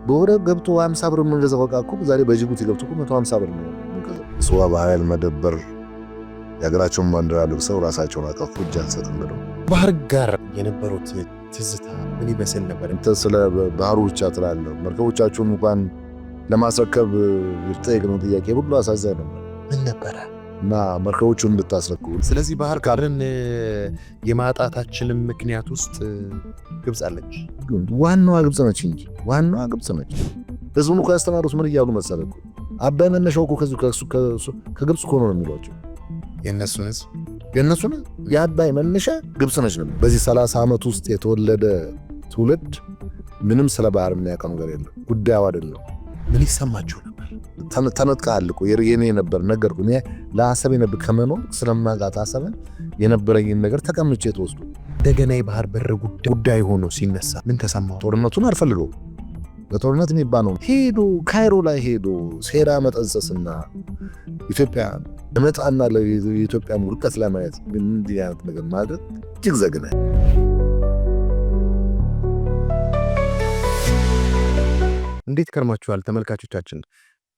በወደብ ገብቶ 50 ብር የምንገዛው ዕቃ እኮ ዛሬ በጅቡቲ ገብቶ 150 ብር ነው። ሰው ባህል መደበር የሀገራቸውን ባንዲራ ለብሰው ራሳቸውን አጠፉ። እጅ አንሰጥም ብለው ባህር ጋር የነበሩት ትዝታ ምን ይመስል ነበር? ስለ ባህሩ ብቻ ትላለህ። መርከቦቻቸውን እንኳን ለማስረከብ የተጠየቅነው ጥያቄ ሁሉ አሳዛኝ ነበር። ምን ነበረ? እና መርከቦቹን እንድታስረክቡ። ስለዚህ ባህር ጋርን የማጣታችንም ምክንያት ውስጥ ግብፅ አለች። ዋናዋ ግብፅ ነች እንጂ ዋናዋ ግብፅ ነች። ህዝቡን እኮ ያስተማሩት ምን እያሉ መሰለህ እኮ አባይ መነሻው እኮ ከግብፅ እኮ ነው የሚሏቸው። የእነሱን ህዝብ የእነሱን የአባይ መነሻ ግብፅ ነች ነው። በዚህ 30 ዓመት ውስጥ የተወለደ ትውልድ ምንም ስለ ባህር የሚያውቀው ነገር የለም። ጉዳዩ አይደለም። ምን ይሰማችሁ ነበር? ተነጥቃል እኮ የኔ ነበር ነገርኩ። እኔ ለአሰብ የነበር ከመኖር ስለማጋት አሰብን የነበረኝን ነገር ተቀምጬ ተወስዶ እንደገና የባህር በር ጉዳይ ሆኖ ሲነሳ ምን ተሰማው? ጦርነቱን አልፈልገው። በጦርነት የሚባለው ሄዶ ካይሮ ላይ ሄዶ ሴራ መጠንሰስና ኢትዮጵያ ለመጣና ለኢትዮጵያ ውድቀት ለማየት እንዲህ አይነት ነገር ማለት እጅግ ዘግናኝ። እንዴት ከርማችኋል ተመልካቾቻችን?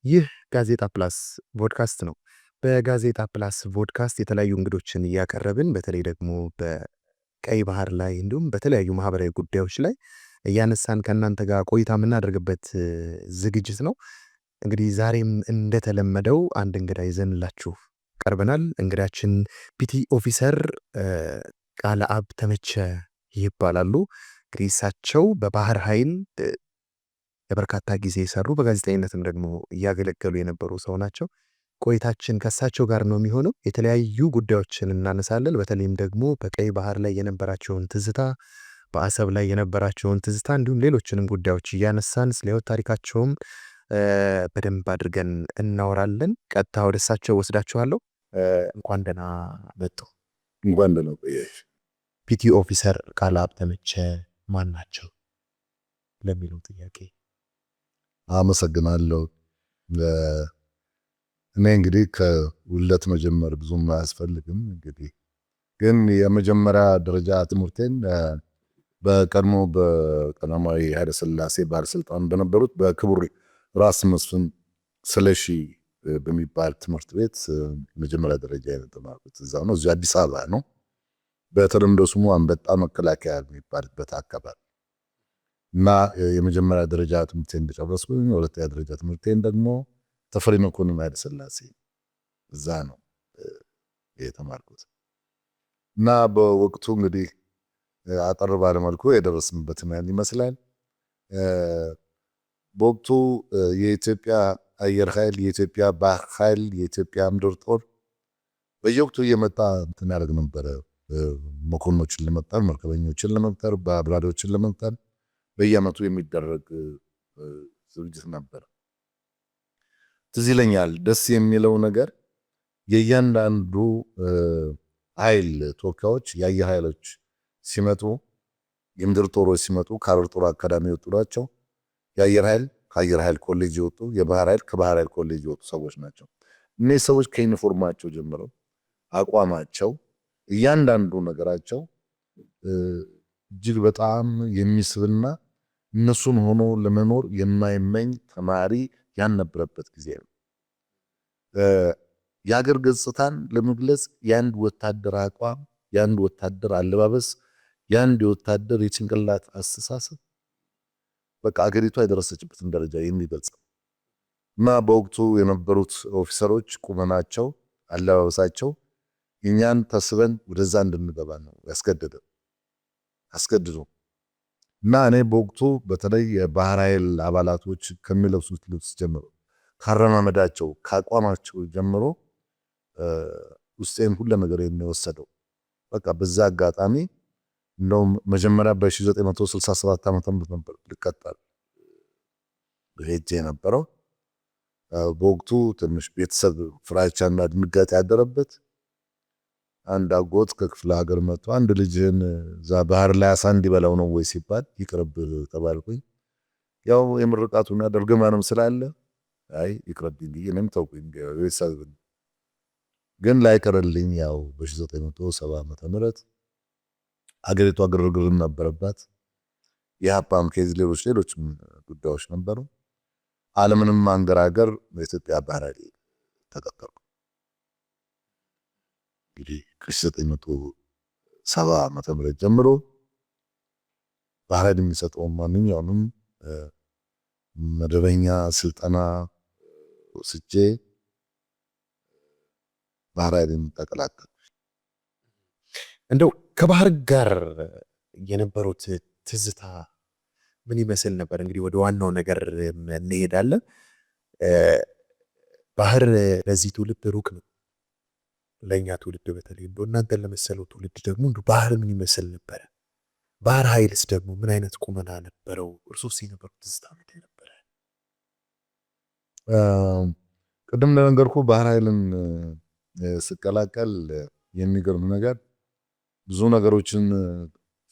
ይህ ጋዜጣ ፕላስ ፖድካስት ነው። በጋዜጣ ፕላስ ፖድካስት የተለያዩ እንግዶችን እያቀረብን በተለይ ደግሞ በቀይ ባህር ላይ እንዲሁም በተለያዩ ማህበራዊ ጉዳዮች ላይ እያነሳን ከእናንተ ጋር ቆይታ የምናደርግበት ዝግጅት ነው። እንግዲህ ዛሬም እንደተለመደው አንድ እንግዳ ይዘንላችሁ ቀርበናል። እንግዳችን ፒቲ ኦፊሰር ቃለአብ ተመቸ ይባላሉ። እንግዲህ እሳቸው በባህር ኃይል ለበርካታ ጊዜ የሰሩ በጋዜጠኝነትም ደግሞ እያገለገሉ የነበሩ ሰው ናቸው። ቆይታችን ከእሳቸው ጋር ነው የሚሆነው። የተለያዩ ጉዳዮችን እናነሳለን። በተለይም ደግሞ በቀይ ባህር ላይ የነበራቸውን ትዝታ፣ በአሰብ ላይ የነበራቸውን ትዝታ እንዲሁም ሌሎችንም ጉዳዮች እያነሳን ስለ ሕይወት ታሪካቸውም በደንብ አድርገን እናወራለን። ቀጥታ ወደ እሳቸው ወስዳችኋለሁ። እንኳን ደህና መጡ። እንኳን ደህና ቆየሽ። ፒቲ ኦፊሰር ቃለአብ ተመቸ ማን ናቸው ለሚለው ጥያቄ አመሰግናለሁ። እኔ እንግዲህ ከውለት መጀመር ብዙም አያስፈልግም። እንግዲህ ግን የመጀመሪያ ደረጃ ትምህርቴን በቀድሞ በቀዳማዊ ኃይለ ሥላሴ ባለስልጣን በነበሩት በክቡር ራስ መስፍን ስለሺ በሚባል ትምህርት ቤት መጀመሪያ ደረጃ የተማርኩት እዛው ነው። እዚሁ አዲስ አበባ ነው። በተለምዶ ስሙ አንበጣ መከላከያ የሚባልበት አካባቢ እና የመጀመሪያ ደረጃ ትምህርቴን እንደጨረስኩኝ ሁለተኛ ደረጃ ትምህርቴን ደግሞ ተፈሪ መኮንን ኃይለ ሥላሴ እዛ ነው የተማርኩት። እና በወቅቱ እንግዲህ አጠር ባለ መልኩ የደረስንበት ያን ይመስላል። በወቅቱ የኢትዮጵያ አየር ኃይል፣ የኢትዮጵያ ባህር ኃይል፣ የኢትዮጵያ ምድር ጦር በየወቅቱ እየመጣ እንትን ያደርግ ነበረ። መኮንኖችን ለመቅጠር፣ መርከበኞችን ለመቅጠር፣ አብራሪዎችን ለመቅጠር በየዓመቱ የሚደረግ ዝግጅት ነበር። ትዝ ይለኛል። ደስ የሚለው ነገር የእያንዳንዱ ኃይል ተወካዮች የአየር ኃይሎች ሲመጡ፣ የምድር ጦሮች ሲመጡ ከአየር ጦር አካዳሚ የወጡ ናቸው። የአየር ኃይል ከአየር ኃይል ኮሌጅ የወጡ፣ የባህር ኃይል ከባህር ኃይል ኮሌጅ የወጡ ሰዎች ናቸው። እነዚህ ሰዎች ከዩኒፎርማቸው ጀምረው አቋማቸው፣ እያንዳንዱ ነገራቸው እጅግ በጣም የሚስብና እነሱን ሆኖ ለመኖር የማይመኝ ተማሪ ያልነበረበት ጊዜ ነው። የሀገር ገጽታን ለመግለጽ የአንድ ወታደር አቋም፣ የአንድ ወታደር አለባበስ፣ የአንድ ወታደር የጭንቅላት አስተሳሰብ በቃ አገሪቷ የደረሰችበትን ደረጃ የሚገልጽ እና በወቅቱ የነበሩት ኦፊሰሮች ቁመናቸው፣ አለባበሳቸው እኛን ተስበን ወደዛ እንድንገባ ነው አስገድዶ እና እኔ በወቅቱ በተለይ የባህር ኃይል አባላቶች ከሚለብሱት ልብስ ጀምሮ ካረማመዳቸው ካቋማቸው ጀምሮ ውስጤን ሁሉ ነገር የሚወሰደው በቃ በዛ አጋጣሚ እንደውም መጀመሪያ በ1967 ዓመተ ምህረት ነበር ልቀጠር ሄጄ የነበረው። በወቅቱ ትንሽ ቤተሰብ ፍራቻና ድንጋጤ ያደረበት አንድ አጎት ከክፍለ ሀገር መጥቶ አንድ ልጅን እዛ ባህር ላይ አሳ እንዲበላው ነው ወይ ሲባል ይቅርብ ተባልኩኝ። ያው የምርቃቱና ደርግማንም ስላለ አይ ይቅርብኝ ብዬ እኔም ተውኩኝ። ቤተሰብ ግን ላይቀርልኝ ያው በ1970 ዓመተ ምህረት አገሪቷ ግርግር ነበረባት። የኢህአፓም ኬዝ ሌሎች ጉዳዮች ነበሩ። ዓለምንም ማንገራገር በኢትዮጵያ ባህር ኃይል ተቀጠርኩ። እንግዲህ ከ1970 ዓመተ ምህረት ጀምሮ ባህር ኃይል የሚሰጠው ማንኛውንም መደበኛ ስልጠና ወስጄ ባህር ኃይልን ተቀላቀልኩ። እንደው ከባህር ጋር የነበሩት ትዝታ ምን ይመስል ነበር? እንግዲህ ወደ ዋናው ነገር እንሄዳለን። ባህር ለዚህ ትውልድ ሩቅ ነው፣ ለእኛ ትውልድ በተለይ እንደው እናንተን ለመሰለው ትውልድ ደግሞ እንደው ባህር ምን ይመስል ነበረ? ባህር ኃይልስ ደግሞ ምን አይነት ቁመና ነበረው? እርሶስ የነበሩት ትዝታ ምንድን ነበረ? ቅድም እንደነገርኩ ባህር ኃይልን ስቀላቀል የሚገርም ነገር ብዙ ነገሮችን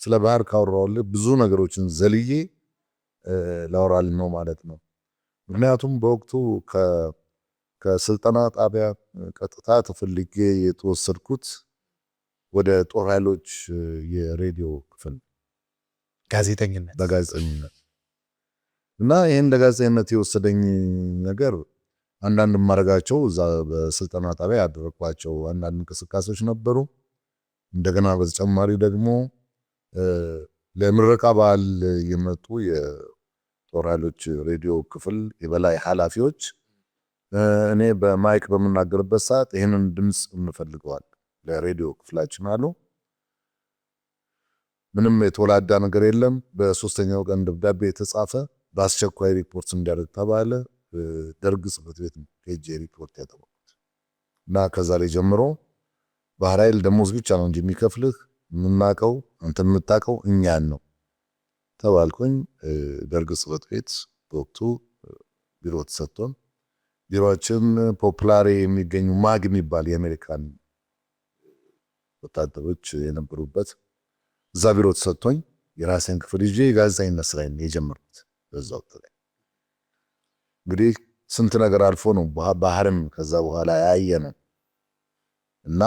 ስለ ባህር ካወራሁልህ ብዙ ነገሮችን ዘልዬ ላወራልህ ነው ማለት ነው። ምክንያቱም በወቅቱ ከስልጠና ጣቢያ ቀጥታ ተፈልጌ የተወሰድኩት ወደ ጦር ኃይሎች የሬዲዮ ክፍል በጋዜጠኝነት እና ይህን ለጋዜጠኝነት የወሰደኝ ነገር አንዳንድ ማረጋቸው እዛ በስልጠና ጣቢያ ያደረኳቸው አንዳንድ እንቅስቃሴዎች ነበሩ። እንደገና በተጨማሪ ደግሞ ለምረቃ በዓል የመጡ የጦር ኃይሎች ሬዲዮ ክፍል የበላይ ኃላፊዎች እኔ በማይክ በምናገርበት ሰዓት ይህንን ድምፅ እንፈልገዋል ለሬዲዮ ክፍላችን አሉ። ምንም የተወላዳ ነገር የለም። በሶስተኛው ቀን ደብዳቤ የተጻፈ በአስቸኳይ ሪፖርት እንዲያደርግ ተባለ። ደርግ ጽሕፈት ቤት ሄጄ ሪፖርት ያደረኩት እና ከዛ ላይ ጀምሮ ባህር ኃይል ደሞዝ ብቻ ነው እንጂ የሚከፍልህ የምናውቀው አንተ የምታውቀው እኛን ነው ተባልኩኝ። ደርግ ጽሕፈት ቤት በወቅቱ ቢሮ ተሰጥቶን ቢሮችን ፖፑላር የሚገኙ ማግ የሚባል የአሜሪካን ወታደሮች የነበሩበት እዛ ቢሮ ተሰጥቶኝ የራሴን ክፍል ይዤ የጋዜጠኝነት ስራዬን የጀመርኩት በዛው ላይ እንግዲህ ስንት ነገር አልፎ ነው ባህርም ከዛ በኋላ ያየነው እና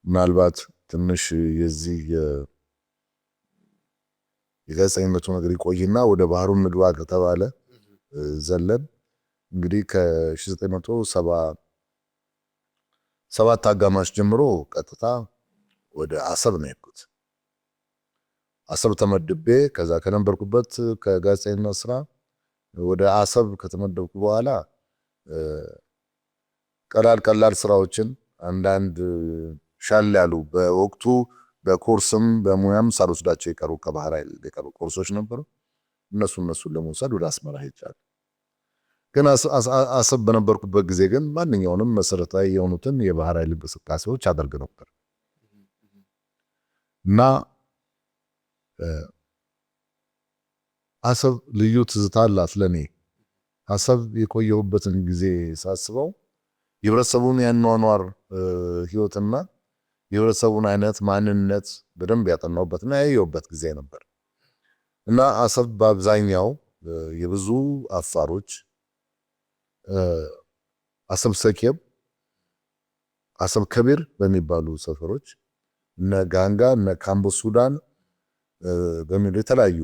ምናልባት ትንሽ የዚህ የጋዜጠኝነቱ ነገር ይቆይና ወደ ባህሩ ንግባ ከተባለ ዘለን እንግዲህ ከ1977 አጋማሽ ጀምሮ ቀጥታ ወደ አሰብ ነው የሄድኩት። አሰብ ተመድቤ ከዛ ከነበርኩበት ከጋዜጠኝነት ስራ ወደ አሰብ ከተመደብኩ በኋላ ቀላል ስራዎችን አንዳንድ ሻል ያሉ በወቅቱ በኮርስም በሙያም ሳልወስዳቸው የቀሩ ከባህር ኃይል የቀሩ ኮርሶች ነበሩ። እነሱን ለመውሰድ ወደ አስመራ ሄጃለሁ። ግን አሰብ በነበርኩበት ጊዜ ግን ማንኛውንም መሰረታዊ የሆኑትን የባህር ኃይል እንቅስቃሴዎች አደርግ ነበር እና አሰብ ልዩ ትዝታ አላት ለኔ። አሰብ የቆየሁበትን ጊዜ ሳስበው የህብረተሰቡን ያኗኗር ህይወትና የህብረተሰቡን አይነት ማንነት በደንብ ያጠናሁበትና ያየሁበት ጊዜ ነበር እና አሰብ በአብዛኛው የብዙ አፋሮች አሰብ ሰኬብ፣ አሰብ ከቢር በሚባሉ ሰፈሮች እነ ጋንጋ እነ ካምቦ ሱዳን በሚሉ የተለያዩ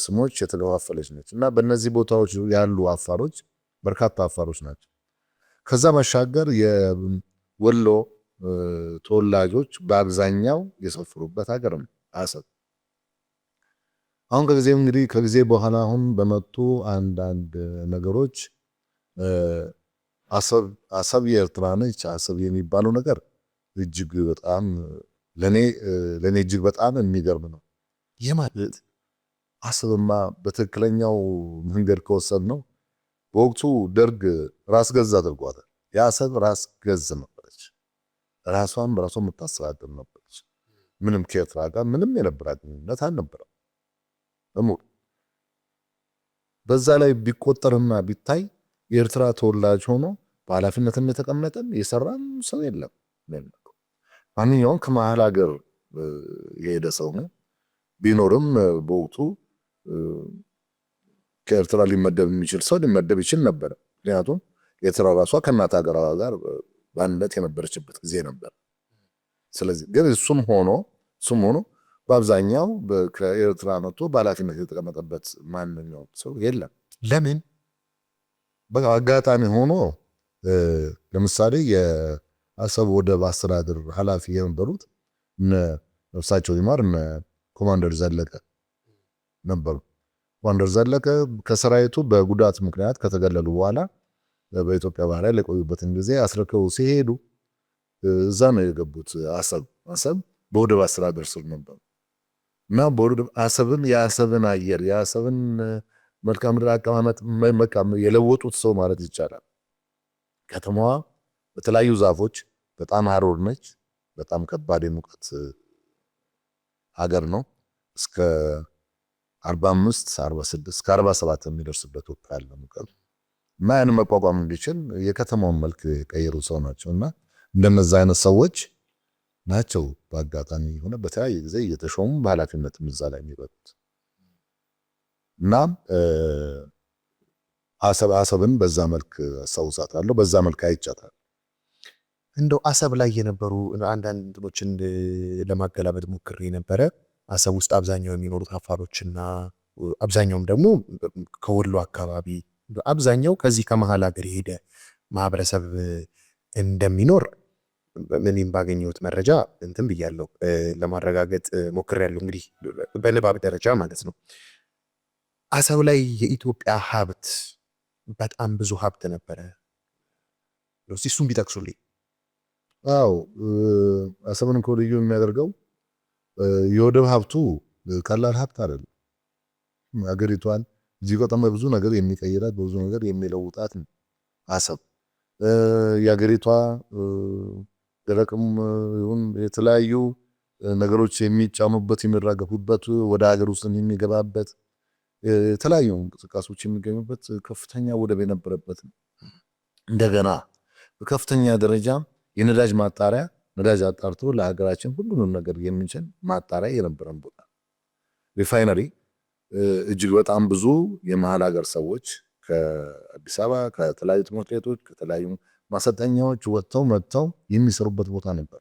ስሞች የተለዋፈለች ነች እና በእነዚህ ቦታዎች ያሉ አፋሮች በርካታ አፋሮች ናቸው። ከዛ ባሻገር የወሎ ተወላጆች በአብዛኛው የሰፈሩበት ሀገር ነው አሰብ። አሁን ከጊዜ በኋላ አሁን በመጡ አንዳንድ ነገሮች አሰብ የኤርትራ ነች አሰብ የሚባለው ነገር እጅግ በጣም ለኔ እጅግ በጣም የሚገርም ነው። ይህ ማለት አሰብማ በትክክለኛው መንገድ ከወሰድ ነው በወቅቱ ደርግ ራስ ገዝ አድርጓታል። የአሰብ ራስ ገዝ ነበረች። ራሷን በራሷ የምታስተዳድር ነበረች። ምንም ከኤርትራ ጋር ምንም የነበራት ግንኙነት አልነበረም። በዛ ላይ ቢቆጠርና ቢታይ የኤርትራ ተወላጅ ሆኖ በኃላፊነትም የተቀመጠም የሰራም ሰው የለም። ማንኛውም ከመሀል ሀገር የሄደ ሰው ነው ቢኖርም በወቅቱ ከኤርትራ ሊመደብ የሚችል ሰው ሊመደብ ይችል ነበር። ምክንያቱም ኤርትራ ራሷ ከእናት ሀገር ጋር በአንድነት የነበረችበት ጊዜ ነበር። ስለዚህ ግን እሱም ሆኖ በአብዛኛው ከኤርትራ መጥቶ በኃላፊነት የተቀመጠበት ማንኛውም ሰው የለም። ለምን? በቃ አጋጣሚ ሆኖ ለምሳሌ የአሰብ ወደብ አስተዳደር ኃላፊ የነበሩት ነፍሳቸው ይማር ኮማንደር ዘለቀ ነበሩ። ኮማንደር ዘለቀ ከሰራዊቱ በጉዳት ምክንያት ከተገለሉ በኋላ በኢትዮጵያ ባህር ላይ ለቆዩበትን ጊዜ አስረከቡ ሲሄዱ እዛ ነው የገቡት። አሰብ በወደብ አስተዳደር ስር ነበር እና በወደብ የአሰብን አየር የአሰብን መልክዓ ምድር አቀማመጥ የለወጡት ሰው ማለት ይቻላል። ከተማዋ በተለያዩ ዛፎች በጣም ሀሩር ነች። በጣም ከባድ የሙቀት ሀገር ነው። እስከ 45 46 እስከ 47 የሚደርስበት ወቅት አለ ሙቀት እና ያን መቋቋም እንዲችል የከተማውን መልክ የቀየሩ ሰው ናቸው እና እንደነዛ አይነት ሰዎች ናቸው በአጋጣሚ ሆነ በተለያየ ጊዜ እየተሾሙ በኃላፊነት ምዛ ላይ የሚበሉት እና አሰብን በዛ መልክ አስታውሳታለሁ። በዛ መልክ አይቻታል። እንደው አሰብ ላይ የነበሩ አንዳንድ እንትኖችን ለማገላበጥ ሞክሬ ነበረ። አሰብ ውስጥ አብዛኛው የሚኖሩት አፋሮችና አብዛኛውም ደግሞ ከወሎ አካባቢ አብዛኛው ከዚህ ከመሀል ሀገር የሄደ ማህበረሰብ እንደሚኖር ምንም ባገኘሁት መረጃ እንትን ብያለሁ፣ ለማረጋገጥ ሞክሬያለሁ። እንግዲህ በንባብ ደረጃ ማለት ነው። አሰብ ላይ የኢትዮጵያ ሀብት በጣም ብዙ ሀብት ነበረ። እሱም ቢጠቅሱልኝ። አዎ አሰብን እኮ ልዩ የሚያደርገው የወደብ ሀብቱ ቀላል ሀብት አይደለም። ሀገሪቷን እዚህ በጣም ብዙ ነገር የሚቀይራት ብዙ ነገር የሚለውጣት አሰብ የሀገሪቷ ደረቅም ይሁን የተለያዩ ነገሮች የሚጫኑበት የሚራገፉበት ወደ ሀገር ውስጥ የሚገባበት የተለያዩ እንቅስቃሴዎች የሚገኙበት ከፍተኛ ወደብ የነበረበት እንደገና በከፍተኛ ደረጃ የነዳጅ ማጣሪያ ነዳጅ አጣርቶ ለሀገራችን ሁሉንም ነገር የሚችል ማጣሪያ የነበረን ቦታ ሪፋይነሪ እጅግ በጣም ብዙ የመሀል ሀገር ሰዎች ከአዲስ አበባ ከተለያዩ ትምህርት ቤቶች ከተለያዩ ማሰልጠኛዎች ወጥተው መጥተው የሚሰሩበት ቦታ ነበር።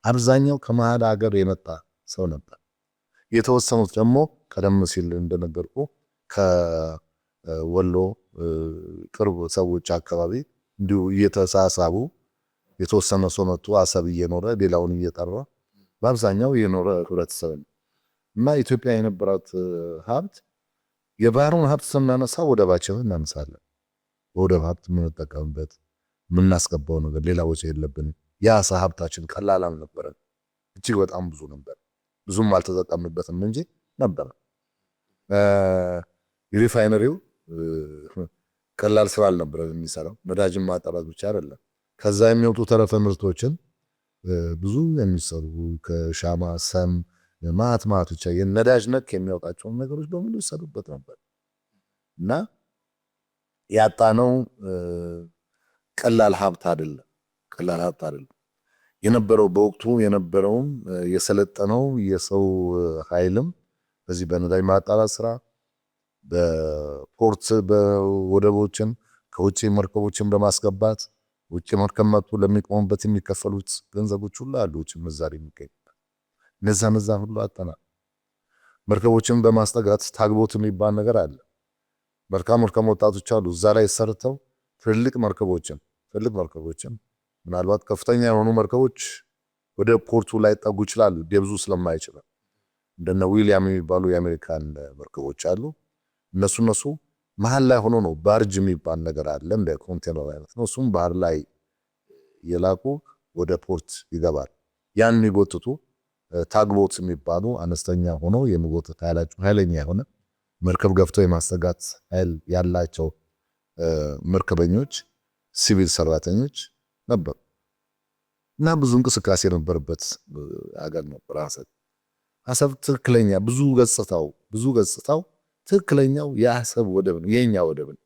አብዛኛው ከመሀል ሀገር የመጣ ሰው ነበር። የተወሰኑት ደግሞ ቀደም ሲል እንደነገርኩ ከወሎ ቅርብ ሰዎች አካባቢ እንዲሁ እየተሳሳቡ የተወሰነ ሰው መጥቶ አሰብ እየኖረ ሌላውን እየጠራ በአብዛኛው የኖረ ህብረተሰብ ነው እና ኢትዮጵያ የነበራት ሀብት የባህሩን ሀብት ስናነሳ ወደባችንን እናነሳለን። በወደብ ሀብት የምንጠቀምበት የምናስገባው ነገር ሌላ ወጪ የለብንም። የአሳ ሀብታችን ቀላል አልነበረም። እጅግ በጣም ብዙ ነበር። ብዙም አልተጠቀምበትም እንጂ ነበር። የሪፋይነሪው ቀላል ስራ አልነበረም የሚሰራው። ነዳጅን ማጣራት ብቻ አይደለም። ከዛ የሚወጡ ተረፈ ምርቶችን ብዙ የሚሰሩ ከሻማ ሰም ማት ብቻ የነዳጅ ነክ የሚያወጣቸውን ነገሮች በሙሉ ይሰሩበት ነበር እና ያጣነው ቀላል ሀብት አይደለም። ቀላል ሀብት አይደለም የነበረው። በወቅቱ የነበረውም የሰለጠነው የሰው ኃይልም በዚህ በነዳጅ ማጣራት ስራ በፖርት በወደቦችን ከውጭ መርከቦችን በማስገባት ውጭ መርከብ መጥቶ ለሚቆሙበት የሚከፈሉት ገንዘቦች ሁሉ አሉ። ውጭ ምንዛሪ የሚገኝበት እነዛ ሁሉ አጠናል። መርከቦችን በማስጠጋት ታግቦት የሚባል ነገር አለ። መልካም ወጣቶች አሉ እዛ ላይ ሰርተው ትልቅ መርከቦችን ምናልባት ከፍተኛ የሆኑ መርከቦች ወደ ፖርቱ ላይ ጠጉ ይችላሉ ደብዙ ስለማይችል እንደነ ዊሊያም የሚባሉ የአሜሪካን መርከቦች አሉ። እነሱ መሃል ላይ ሆኖ ነው ባርጅ የሚባል ነገር አለ እንደ ኮንቴነር አይነት ነው። እሱም ባህር ላይ የላቁ ወደ ፖርት ይገባል። ያን የሚጎትቱ ታግቦት የሚባሉ አነስተኛ ሆኖ የሚጎትት ኃይለኛ የሆነ መርከብ ገፍተው የማስጠጋት ኃይል ያላቸው መርከበኞች ሲቪል ሰራተኞች ነበሩ እና ብዙ እንቅስቃሴ የነበረበት ሀገር ነበር አሰብ። ትክክለኛ ብዙ ገጽታው ትክክለኛው የአሰብ ወደብ ነው። የኛ ወደብ ነው።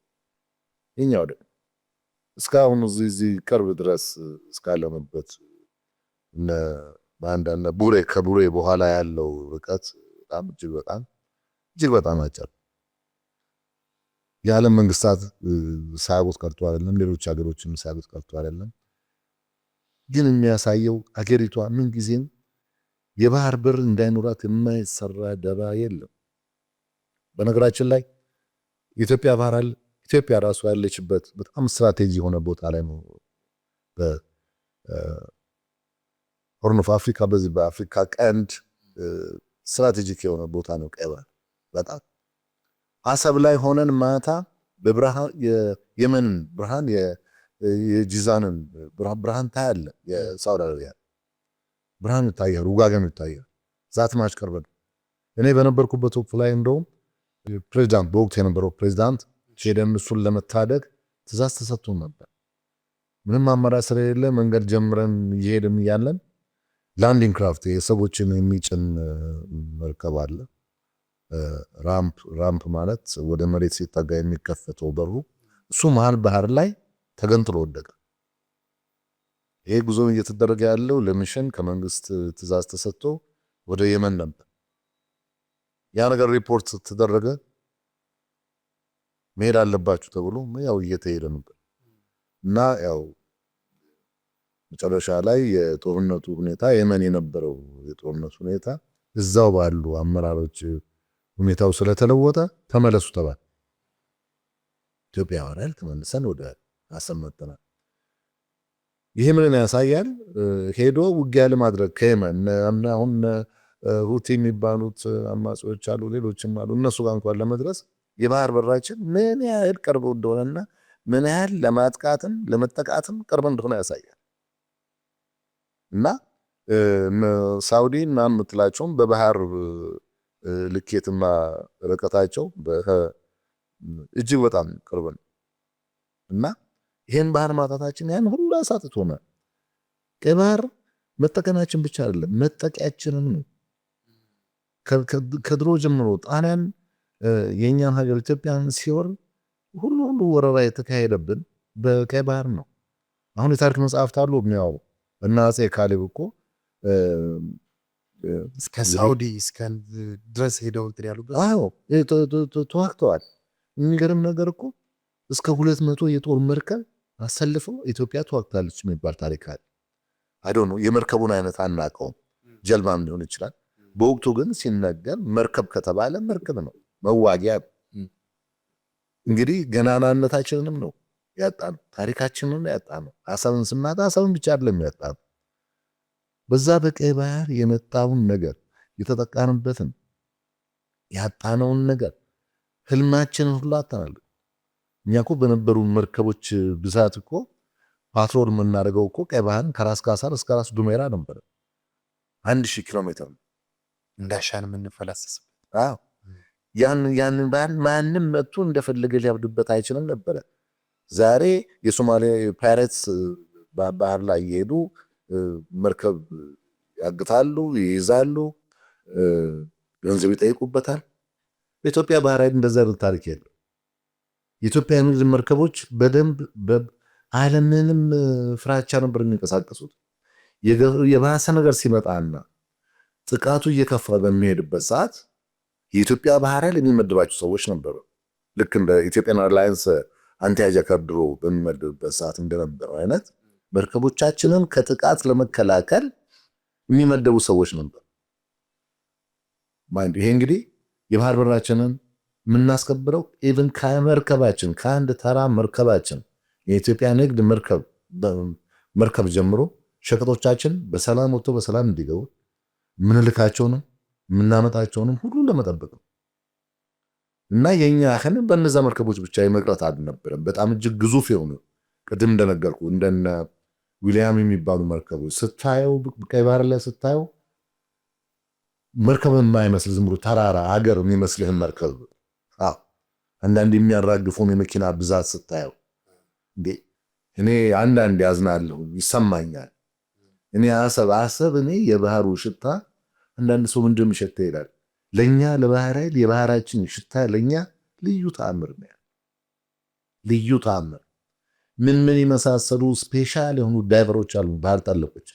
እስካሁን እዚህ ቅርብ ድረስ እስካለንበት በአንዳንድ ቡሬ ከቡሬ በኋላ ያለው ርቀት በጣም እጅግ በጣም አጭር። የዓለም መንግስታት ሳያውቁት ቀርቶ አይደለም፣ ሌሎች ሀገሮችም ሳያውቁት ቀርቶ አይደለም። ግን የሚያሳየው አገሪቷ ምን ጊዜም የባህር በር እንዳይኖራት የማይሰራ ደባ የለም። በነገራችን ላይ ኢትዮጵያ ባህር ኢትዮጵያ ራሱ ያለችበት በጣም ስትራቴጂ የሆነ ቦታ ላይ ነው። በሆርን ኦፍ አፍሪካ በዚህ በአፍሪካ ቀንድ ስትራቴጂክ የሆነ ቦታ ነው ቀይ ባህር። በጣም አሰብ ላይ ሆነን ማታ በብርሃን የየመን ብርሃን የጂዛንን ብርሃን ታያለ። የሳውዲ አረቢያ ብርሃን ይታያል፣ ውጋገን ይታያል። ዛት ማሽቀርበን እኔ በነበርኩበት ወቅት ላይ እንደውም ፕሬዝዳንት በወቅቱ የነበረው ፕሬዝዳንት ሄደን እሱን ለመታደግ ትእዛዝ ተሰጥቶ ነበር። ምንም አማራጭ ስለሌለ መንገድ ጀምረን እየሄድን እያለን ላንዲንግ ክራፍት የሰዎችን የሚጭን መርከብ አለ። ራምፕ ማለት ወደ መሬት ሲጠጋ የሚከፈተው በሩ እሱ መሃል ባህር ላይ ተገንጥሎ ወደቀ። ይሄ ጉዞ እየተደረገ ያለው ለሚሽን ከመንግስት ትእዛዝ ተሰጥቶ ወደ የመን ነበር። ያ ነገር ሪፖርት ተደረገ። መሄድ አለባችሁ ተብሎ ያው እየተሄደ ነበር እና ያው መጨረሻ ላይ የጦርነቱ ሁኔታ የመን የነበረው የጦርነቱ ሁኔታ እዛው ባሉ አመራሮች ሁኔታው ስለተለወጠ ተመለሱ ተባለ። ኢትዮጵያ ወራል ተመልሰን ወደ አሰብ መጥተናል። ይሄ ምን ያሳያል? ሄዶ ውጊያ ለማድረግ ከየመን አሁን ሁቲ የሚባሉት አማጾች አሉ፣ ሌሎችም አሉ። እነሱ ጋር እንኳን ለመድረስ የባህር በራችን ምን ያህል ቅርብ እንደሆነና ምን ያህል ለማጥቃትም ለመጠቃትም ቅርብ እንደሆነ ያሳያል። እና ሳውዲ እና ምትላቸውም በባህር ልኬትና ርቀታቸው እጅግ በጣም ቅርብ ነው። እና ይሄን ባህር ማጣታችን ያን ሁሉ አሳጥቶናል። ቀይ ባህር መጠቀናችን ብቻ አይደለም መጠቂያችንም ነው። ከድሮ ጀምሮ ጣሊያን የኛን ሀገር ኢትዮጵያን ሲወር ሁሉ ወረራ የተካሄደብን በቀይ ባህር ነው። አሁን የታሪክ መጽሐፍት አሉ የሚያወሩ እና አፄ ካሌብ እኮ እስከ ሳውዲ እስከ ድረስ ሄደው እንትን ያሉበት ተዋግተዋል። የሚገርም ነገር እኮ እስከ 200 የጦር መርከብ አሰልፈው ኢትዮጵያ ተዋግታለች የሚባል ታሪክ አለ። አይዶን ነው የመርከቡን አይነት አናውቀውም፣ ጀልባም ሊሆን ይችላል። በወቅቱ ግን ሲነገር መርከብ ከተባለ መርከብ ነው፣ መዋጊያ። እንግዲህ ገናናነታችንንም ነው ያጣነው፣ ታሪካችንን ያጣነው። አሰብን ስናጣ አሰብን ብቻ አይደለም ያጣነው፣ በዛ በቀይ ባህር የመጣውን ነገር የተጠቃንበትን ያጣነውን ነገር ህልማችንን ሁሉ አጣናል። እኛ እኮ በነበሩ መርከቦች ብዛት እኮ ፓትሮል የምናደርገው እኮ ቀይ ባህርን ከራስ ካሳር እስከ ራስ ዱሜራ ነበር። 1000 ኪሎ ሜትር እንዳሻን የምንፈላሰስበት። አዎ ያን ባህር ማንም መጥቶ እንደፈለገ ሊያብድበት አይችልም ነበር። ዛሬ የሶማሌ ፓይሬትስ ባህር ላይ እየሄዱ መርከብ ያግታሉ፣ ይይዛሉ፣ ገንዘብ ይጠይቁበታል። በኢትዮጵያ ባህር ኃይል እንደዛ አይነት ታሪክ የለም። የኢትዮጵያ ንግድ መርከቦች በደንብ አለምንም ፍራቻ ነበር የሚንቀሳቀሱት። የባሰ ነገር ሲመጣና ጥቃቱ እየከፋ በሚሄድበት ሰዓት የኢትዮጵያ ባህር ኃይል የሚመድባቸው ሰዎች ነበሩ። ልክ እንደ ኢትዮጵያን ኤርላይንስ አንቲያጃከር ድሮ በሚመድብበት ሰዓት እንደነበረው አይነት መርከቦቻችንን ከጥቃት ለመከላከል የሚመደቡ ሰዎች ነበር። ማንድ ይሄ እንግዲህ የባህር በራችንን የምናስከብረው ኢቭን ከመርከባችን ከአንድ ተራ መርከባችን የኢትዮጵያ ንግድ መርከብ ጀምሮ ሸቀጦቻችን በሰላም ወጥቶ በሰላም እንዲገቡ ምንልካቸውንም ምናመጣቸውንም ሁሉ ለመጠበቅ ነው። እና የኛ አሁን በእነዛ መርከቦች ብቻ የመቅረት አልነበረም። በጣም እጅግ ግዙፍ የሆኑ ቅድም እንደነገርኩ እንደነ ዊሊያም የሚባሉ መርከቦች ስታየው ቀይ ባህር ላይ ስታየው መርከብ የማይመስል ዝም ብሎ ተራራ ሀገር የሚመስልህን መርከብ አንዳንድ የሚያራግፉን የመኪና ብዛት ስታየው እንዴ እኔ አንዳንድ ያዝናለሁ፣ ይሰማኛል። እኔ አሰብ እኔ የባህሩ ሽታ አንዳንድ ሰው ምንድነው የሚሸታ ይላል። ለኛ ለባህር ኃይል የባህራችን ሽታ ለኛ ልዩ ተአምር ነው። ልዩ ተአምር ምን ይመሳሰሉ ስፔሻል የሆኑ ዳይቨሮች አሉ፣ ባህር ጠለቆች።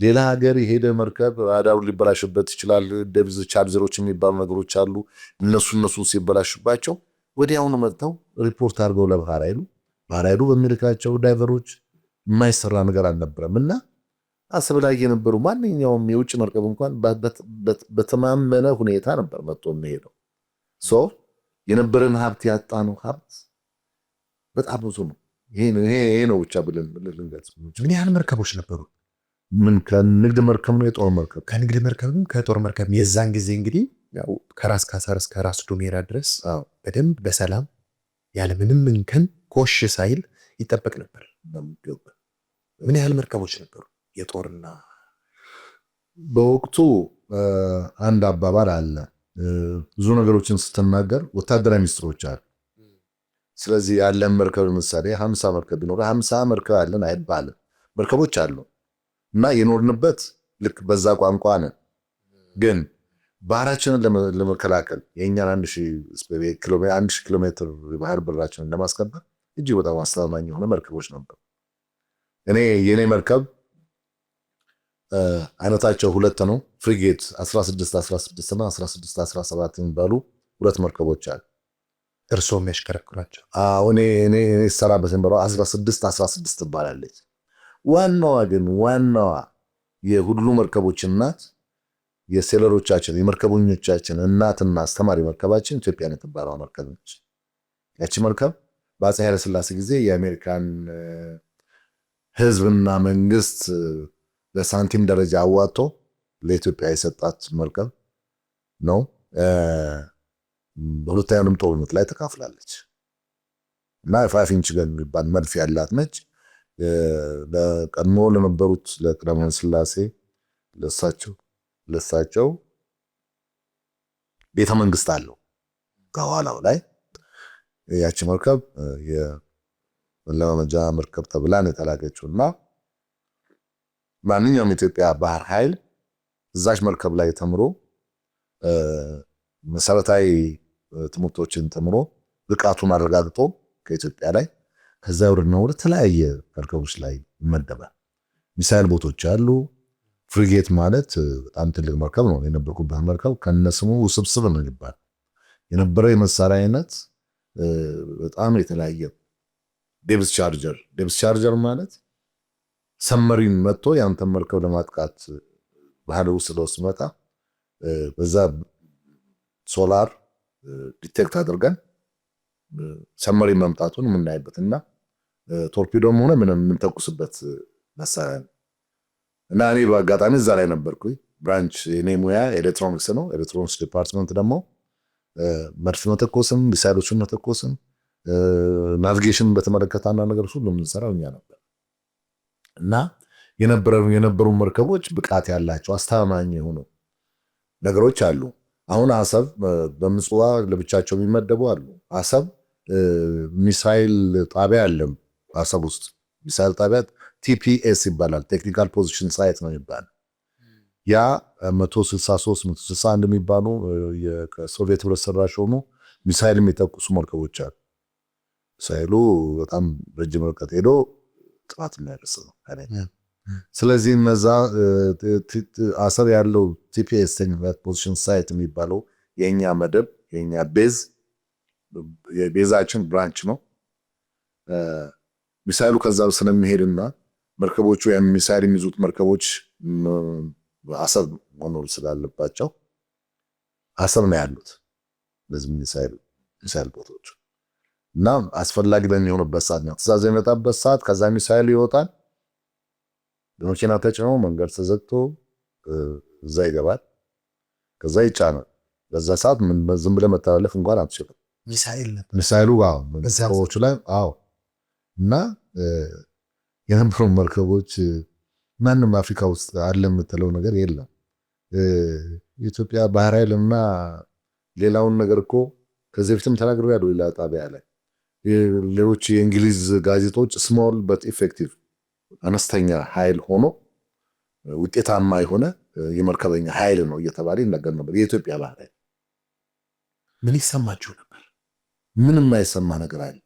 ሌላ ሀገር የሄደ መርከብ አዳሩ ሊበላሽበት ይችላል። ደብዝ ቻርጀሮች የሚባሉ ነገሮች አሉ። እነሱ ሲበላሽባቸው ወዲያውኑ መጥተው ሪፖርት አድርገው ለባህር ኃይሉ በሚልካቸው ዳይቨሮች የማይሰራ ነገር አልነበረም። እና አሰብ ላይ የነበሩ ማንኛውም የውጭ መርከብ እንኳን በተማመነ ሁኔታ ነበር መጥቶ የሚሄደው። የነበረን ሀብት ያጣነው ሀብት በጣም ብዙ ነው። ይሄ ነው ብቻ ብለን ልንገልጽ። ምን ያህል መርከቦች ነበሩ? ምን ከንግድ መርከብ ነው የጦር መርከብ? ከንግድ መርከብም ከጦር መርከብ። የዛን ጊዜ እንግዲህ ያው ከራስ ካሳር እስከ ራስ ዱሜራ ድረስ በደንብ በሰላም ያለምንም እንከን ኮሽ ሳይል ይጠበቅ ነበር። ምን ያህል መርከቦች ነበሩ የጦርና? በወቅቱ አንድ አባባል አለ፣ ብዙ ነገሮችን ስትናገር ወታደራዊ ሚስጥሮች አሉ። ስለዚህ ያለን መርከብ ለምሳሌ 50 መርከብ ቢኖር 50 መርከብ አለን አይባልም። መርከቦች አሉ እና የኖርንበት ልክ በዛ ቋንቋ ነን። ግን ባህራችንን ለመከላከል የእኛን 1000 ኪሎ ሜትር የባህር በራችንን ለማስከበር እጅግ በጣም አስተማማኝ የሆነ መርከቦች ነበሩ። የኔ መርከብ አይነታቸው ሁለት ነው። ፍሪጌት 1616 እና 1617 የሚባሉ ሁለት መርከቦች አሉ። እርስዎ የሚያሽከረክሯቸው? እኔ ሰራበት የነበረው 1616 ትባላለች። ዋናዋ የሁሉ መርከቦች እናት የሴለሮቻችን የመርከበኞቻችን እናትና አስተማሪ መርከባችን ኢትዮጵያን የምትባለው መርከብ ነች። ያቺ መርከብ በአፄ ኃይለ ሥላሴ ጊዜ የአሜሪካን ሕዝብና መንግስት በሳንቲም ደረጃ አዋጥቶ ለኢትዮጵያ የሰጣት መርከብ ነው። በሁለተኛውም ጦርነት ላይ ተካፍላለች እና 5 ኢንች ገን የሚባል መድፍ ያላት ነች። ለቀድሞ ለነበሩት ለቀዳማዊ ሥላሴ ለሳቸው ቤተ መንግስት አለው ከኋላው ላይ። ያቺ መርከብ የመለማመጃ መርከብ ተብላ ነው የተላከችው እና ማንኛውም የኢትዮጵያ ባህር ኃይል እዛች መርከብ ላይ ተምሮ መሰረታዊ ትምህርቶችን ተምሮ ብቃቱን አረጋግጦ ከኢትዮጵያ ላይ ከዛ ወደ ተለያየ መርከቦች ላይ ይመደባል። ሚሳይል ቦቶች አሉ። ፍሪጌት ማለት በጣም ትልቅ መርከብ ነው። የነበርኩበት መርከብ ከነስሙ ውስብስብ ነው ይባላል። የነበረው የመሳሪያ አይነት በጣም የተለያየ ዴፕዝ ቻርጀር ማለት ሰመሪን መጥቶ ያንተን መርከብ ለማጥቃት ባህር ውስጥ ሲመጣ በዛ ሶላር ዲቴክት አድርገን ሰመሪን መምጣቱን የምናይበትና ቶርፒዶም ሆነ ምንም የምንተኩስበት መሳሪያ ነው እና እኔ በአጋጣሚ እዛ ላይ ነበርኩኝ። ብራንች የኔ ሙያ ኤሌክትሮኒክስ ነው። ኤሌክትሮኒክስ ዲፓርትመንት ደግሞ መድፍ መተኮስም ሚሳይሎችን መተኮስም ናቪጌሽን በተመለከተ አንዳንድ ነገሮች ሁሉ የምንሰራው እኛ ነበር እና የነበሩ መርከቦች ብቃት ያላቸው አስተማማኝ የሆኑ ነገሮች አሉ። አሁን አሰብ በምጽዋ ለብቻቸው የሚመደቡ አሉ። አሰብ ሚሳይል ጣቢያ አለ። አሰብ ውስጥ ሚሳይል ጣቢያ ቲፒኤስ ይባላል። ቴክኒካል ፖዚሽን ሳይት ነው ይባላል። ያ 163 161 የሚባሉ ከሶቪየት ህብረት ሰራሽ ሆኑ ሚሳይል የሚተኩሱ መርከቦች አሉ። ሚሳይሉ በጣም ረጅም ርቀት ሄዶ ጥፋት የሚያደርስ ነው። ስለዚህ እነዛ አሰብ ያለው ቲፒኤስ ቴክኒካል ፖዚሽን ሳይት የሚባለው የኛ መደብ የኛ ቤዝ የቤዛችን ብራንች ነው። ሚሳይሉ ከዛ ስለሚሄድና መርከቦቹ ሚሳይል የሚይዙት መርከቦች አሰብ መኖር ስላለባቸው አሰብ ነው ያሉት ለዚህ ሚሳይል ቦታዎች እና አስፈላጊ በሚሆንበት ሰዓት ነው ትዕዛዝ የሚመጣበት ሰዓት ከዛ ሚሳይል ይወጣል። በመኪና ተጭኖ መንገድ ተዘግቶ እዛ ይገባል። ከዛ ይጫናል። በዛ ሰዓት ዝም ብለህ መተላለፍ እንኳን አትችልም። ሚሳይሉ መርከቦቹ ላይ እና የነበሩ መርከቦች ማንም አፍሪካ ውስጥ አለ የምትለው ነገር የለም። የኢትዮጵያ ባህር ኃይልና ሌላውን ነገር እኮ ከዚህ በፊትም ተናግሬያለሁ። ሌላ ጣቢያ ላይ ሌሎች የእንግሊዝ ጋዜጦች ስሞል በት ኢፌክቲቭ አነስተኛ ኃይል ሆኖ ውጤታማ የሆነ የመርከበኛ ኃይል ነው እየተባለ ይነገር ነበር። የኢትዮጵያ ባህር ኃይል ምን ይሰማችሁ ነበር? ምንም የማይሰማ ነገር አለ።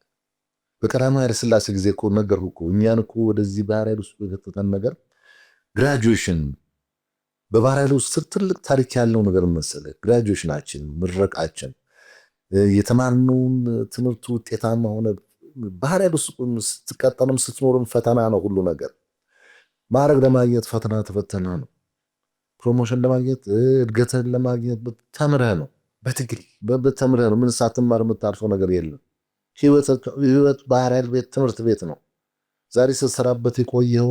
በቀዳማዊ ኃይለ ሥላሴ ጊዜ እኮ ነገርኩህ እኮ እኛን እኮ ወደዚህ ባህር ኃይል ውስጥ የከተተን ነገር ግራጁዌሽን በባህር ኃይል ውስጥ ትልቅ ታሪክ ያለው ነገር መሰለህ። ግራጁዌሽናችን ምረቃችን የተማርነውን ትምህርት ውጤታማ ሆነ ባህር ኃይል ውስጥ ስትቀጠልም ስትኖርም ፈተና ነው ሁሉ ነገር። ማዕረግ ለማግኘት ፈተና ተፈተና ነው። ፕሮሞሽን ለማግኘት እድገትን ለማግኘት ተምረህ ነው። በተምረህ ነው። ምን ሳትማር የምታልፈው ነገር የለም። ህይወት ባህር ቤት ትምህርት ቤት ነው። ዛሬ ስትሰራበት የቆየው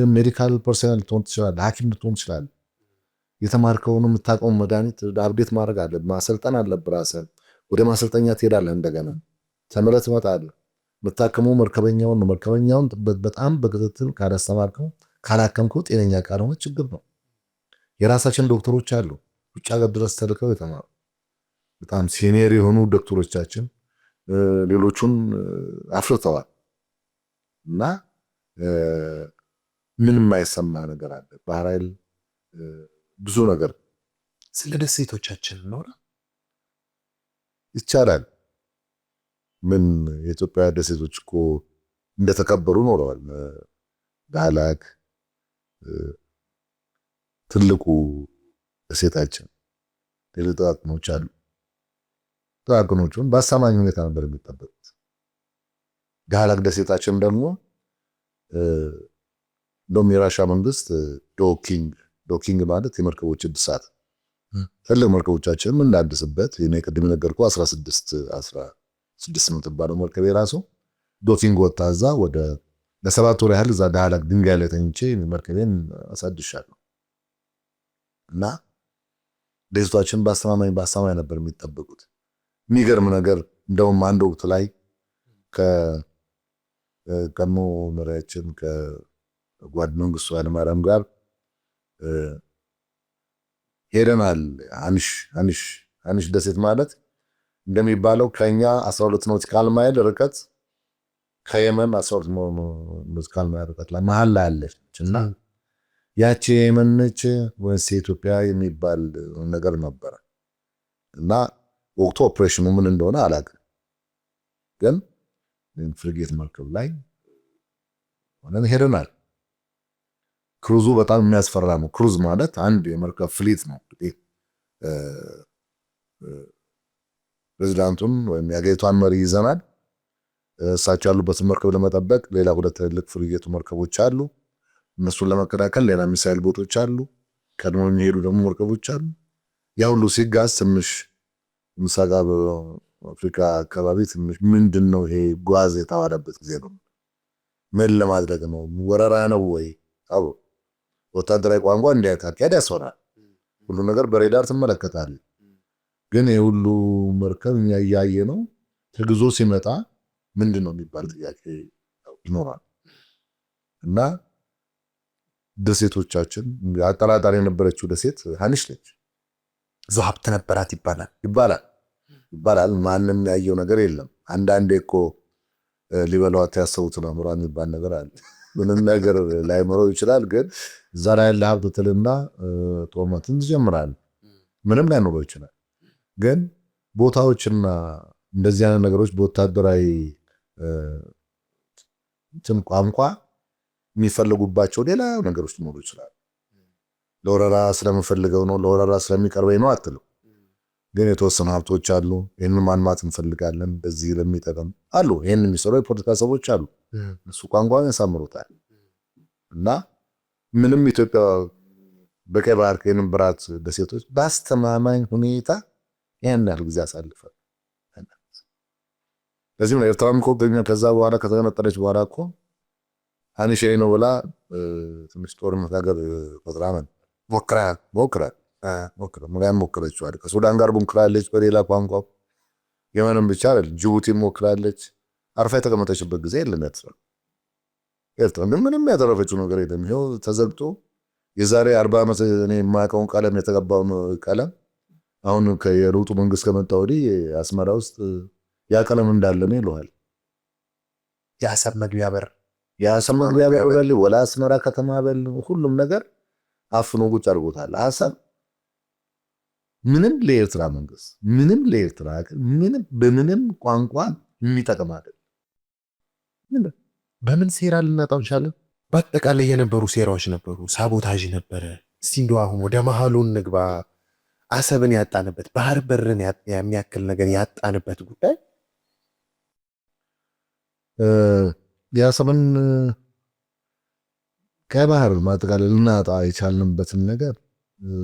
ሜዲካል ፐርሰናል ልትሆን ትችላለህ፣ ሐኪም ልትሆን ትችላለህ። የተማርከውን የምታውቀውን መድኃኒት አፕዴት ማድረግ አለብህ፣ ማሰልጠን አለብህ ራስህን። ወደ ማሰልጠኛ ትሄዳለህ፣ እንደገና ተምረህ ትመጣለህ። የምታክመው መርከበኛውን ነው። መርከበኛውን በጣም በክትትል ካላስተማርከው ካላከምከው ጤነኛ ካልሆነ ችግር ነው። የራሳችን ዶክተሮች አሉ፣ ውጭ ሀገር ድረስ ተልከው የተማሩ በጣም ሲኒየር የሆኑ ዶክተሮቻችን ሌሎቹን አፍርተዋል። እና ምንም የማይሰማ ነገር አለ። ባህር ኃይል ብዙ ነገር ስለ ደሴቶቻችን ነው ይቻላል። ምን የኢትዮጵያ ደሴቶች እኮ እንደተከበሩ ኖረዋል። ዳህላክ ትልቁ ደሴታችን፣ ሌሎች ጥቃቅኖች አሉ። ጥቃቅኖቹን በአሳማኝ ሁኔታ ነበር የሚጠበቁት። ዳህላክ ደሴታችን ደግሞ እንደውም የራሻ መንግስት ዶኪንግ ማለት የመርከቦች እድሳት ትልቅ መርከቦቻችንም እንዳድስበት ቅድም ነገርኩህ 16 የምትባለው መርከብ የራሱ ዶኪንግ ወጣ። እዛ ወደ ለ7 ወር ያህል እዛ ዳህላክ ድንጋይ ላይ ተኝቼ መርከቤን አሳድሻለሁ። እና ደሴቶቻችን በአስተማማኝ ነበር የሚጠበቁት። የሚገርም ነገር እንደውም አንድ ወቅት ላይ ከቀድሞ መሪያችን ከጓድ መንግስቱ ኃይለማርያም ጋር ሄደናል። አንሽ ደሴት ማለት እንደሚባለው ከኛ 12 ኖቲካል ማይል ርቀት ከየመን 12 ኖቲካል ማይል ርቀት ላይ መሀል ላይ አለች እና ያቺ የየመን ነች ወይስ ኢትዮጵያ የሚባል ነገር ነበረ። እና ወቅቱ ኦፕሬሽኑ ምን እንደሆነ አላውቅም፣ ግን ፍሪጌት መርከብ ላይ ሆነን ሄደናል። ክሩዙ በጣም የሚያስፈራ ነው። ክሩዝ ማለት አንድ የመርከብ ፍሊት ነው። እንግዲህ ፕሬዚዳንቱን ወይም የአገሪቷን መሪ ይዘናል። እሳቸው ያሉበትን መርከብ ለመጠበቅ ሌላ 2 ትልቅ ፍሪጌቱ መርከቦች አሉ። እነሱን ለመከላከል ሌላ ሚሳይል ቦቶች አሉ። ቀድሞ የሚሄዱ ደግሞ መርከቦች አሉ። ያ ሁሉ ሲጋዝ ትንሽ ምስራቅ አፍሪካ አካባቢ ትንሽ ምንድን ነው ይሄ ጓዝ የተዋለበት ጊዜ ነው። ምን ለማድረግ ነው? ወረራ ነው ወይ? አዎ ወታደራዊ ቋንቋ እንዲያካሄድ ያስሆናል። ሁሉ ነገር በሬዳር ትመለከታለህ። ግን የሁሉ መርከብ እያየ ነው ተግዞ ሲመጣ ምንድን ነው የሚባል ጥያቄ ይኖራል። እና ደሴቶቻችን አጠራጣሪ የነበረችው ደሴት ሀኒሽ ነች። ብዙ ሀብት ነበራት ይባላል። ማንም ያየው ነገር የለም። አንዳንዴ እኮ ሊበሏት ያሰቡት ነው የሚባል ነገር አለ። ምንም ነገር ላይመረው ይችላል። ግን እዛ ላይ ያለ ሀብት ትልና ጦርነትን ትጀምራለህ። ምንም ላይኖረው ይችላል። ግን ቦታዎችና እንደዚህ አይነት ነገሮች በወታደራዊ ቋንቋ የሚፈልጉባቸው ሌላ ነገሮች ሊኖሩ ይችላል። ለወረራ ስለምፈልገው ነው፣ ለወረራ ስለሚቀርበኝ ነው አትለው። ግን የተወሰኑ ሀብቶች አሉ። ይህንን ማልማት እንፈልጋለን፣ በዚህ ለሚጠቅም አሉ። ይህን የሚሰሩ የፖለቲካ ሰዎች አሉ። እሱ ቋንቋን ያሳምሩታል። እና ምንም ኢትዮጵያ በቀይ ባህር የነበራት ደሴቶች በአስተማማኝ ሁኔታ ያን ያህል ጊዜ አሳልፈው። ለዚህም ነው ኤርትራም እኮ ከዛ በኋላ ከተነጠለች በኋላ እኮ ሀኒሽ ነው ብላ ትንሽ ጦርነት ነገር ቆጥራመን ሞክራለች። ከሱዳን ጋር ሞክራለች በሌላ ቋንቋ። የመንም ብቻ አይደል ጅቡቲም ሞክራለች። አርፋ የተቀመጠችበት ጊዜ የለም። ኤርትራ ግን ምንም ያተረፈችው ነገር የለም። ይኸው ተዘግቶ የዛሬ 40 ዓመት እኔ የማውቀውን ቀለም የተቀባውን ቀለም አሁን የለውጡ መንግስት ከመጣ ወዲህ አስመራ ውስጥ ያ ቀለም እንዳለ ነው ይለዋል። የአሰብ መግቢያ በር በል ወላ አስመራ ከተማ በል ሁሉም ነገር አፍኖ ቁጭ አድርጎታል። አሰብ ምንም ለኤርትራ መንግስት ምንም ለኤርትራ ምንም በምንም ቋንቋ የሚጠቅም አይደለም። በምን ሴራ ልናጣው ቻለ? በአጠቃላይ የነበሩ ሴራዎች ነበሩ፣ ሳቦታጅ ነበረ። እስቲ እንደው አሁን ወደ መሀሉ እንግባ። አሰብን ያጣንበት ባህር በርን የሚያክል ነገር ያጣንበት ጉዳይ የአሰብን ቀይ ባህር ማጠቃለል ልናጣ የቻልንበትን ነገር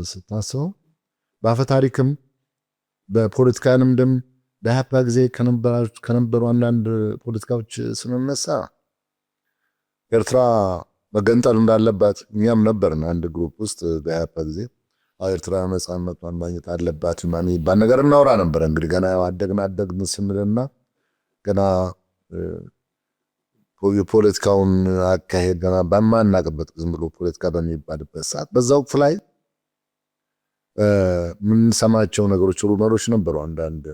ስታስበው በአፈ ታሪክም በፖለቲካ ልምድም በኢህአፓ ጊዜ ከነበሩ አንዳንድ ፖለቲካዎች ስንነሳ ኤርትራ መገንጠል እንዳለባት እኛም ነበርን አንድ ግሩፕ ውስጥ በኢህአፓ ጊዜ ኤርትራ ነፃነቷን ማግኘት አለባት የሚባል ነገር እናወራ ነበር። እንግዲህ ገና አደግን ስንልና ገና የፖለቲካውን አካሄድ ገና በማናቅበት ዝም ብሎ ፖለቲካ በሚባልበት ሰዓት በዛ ወቅት ላይ የምንሰማቸው ነገሮች ሩመሮች ነበሩ። አንዳንድ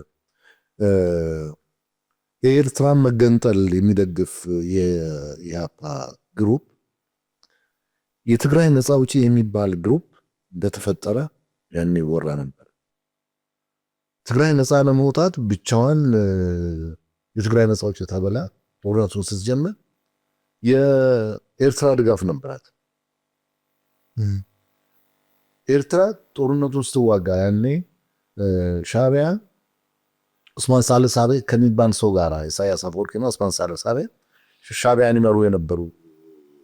የኤርትራን መገንጠል የሚደግፍ የኢህአፓ ግሩፕ የትግራይ ነፃ አውጪ የሚባል ግሩፕ እንደተፈጠረ ያኔ ይወራ ነበር። ትግራይ ነፃ ለመውጣት ብቻዋን የትግራይ ነፃ አውጪ ተብላ ጦርነቱን ስትጀምር የኤርትራ ድጋፍ ነበራት። ኤርትራ ጦርነቱን ስትዋጋ ያኔ ሻዕቢያ ኡስማን ሳልሳቤ ከሚባል ሰው ጋር ኢሳያስ አፈወርቂና ኡስማን ሳልሳቤ ሻዕቢያን ይመሩ የነበሩ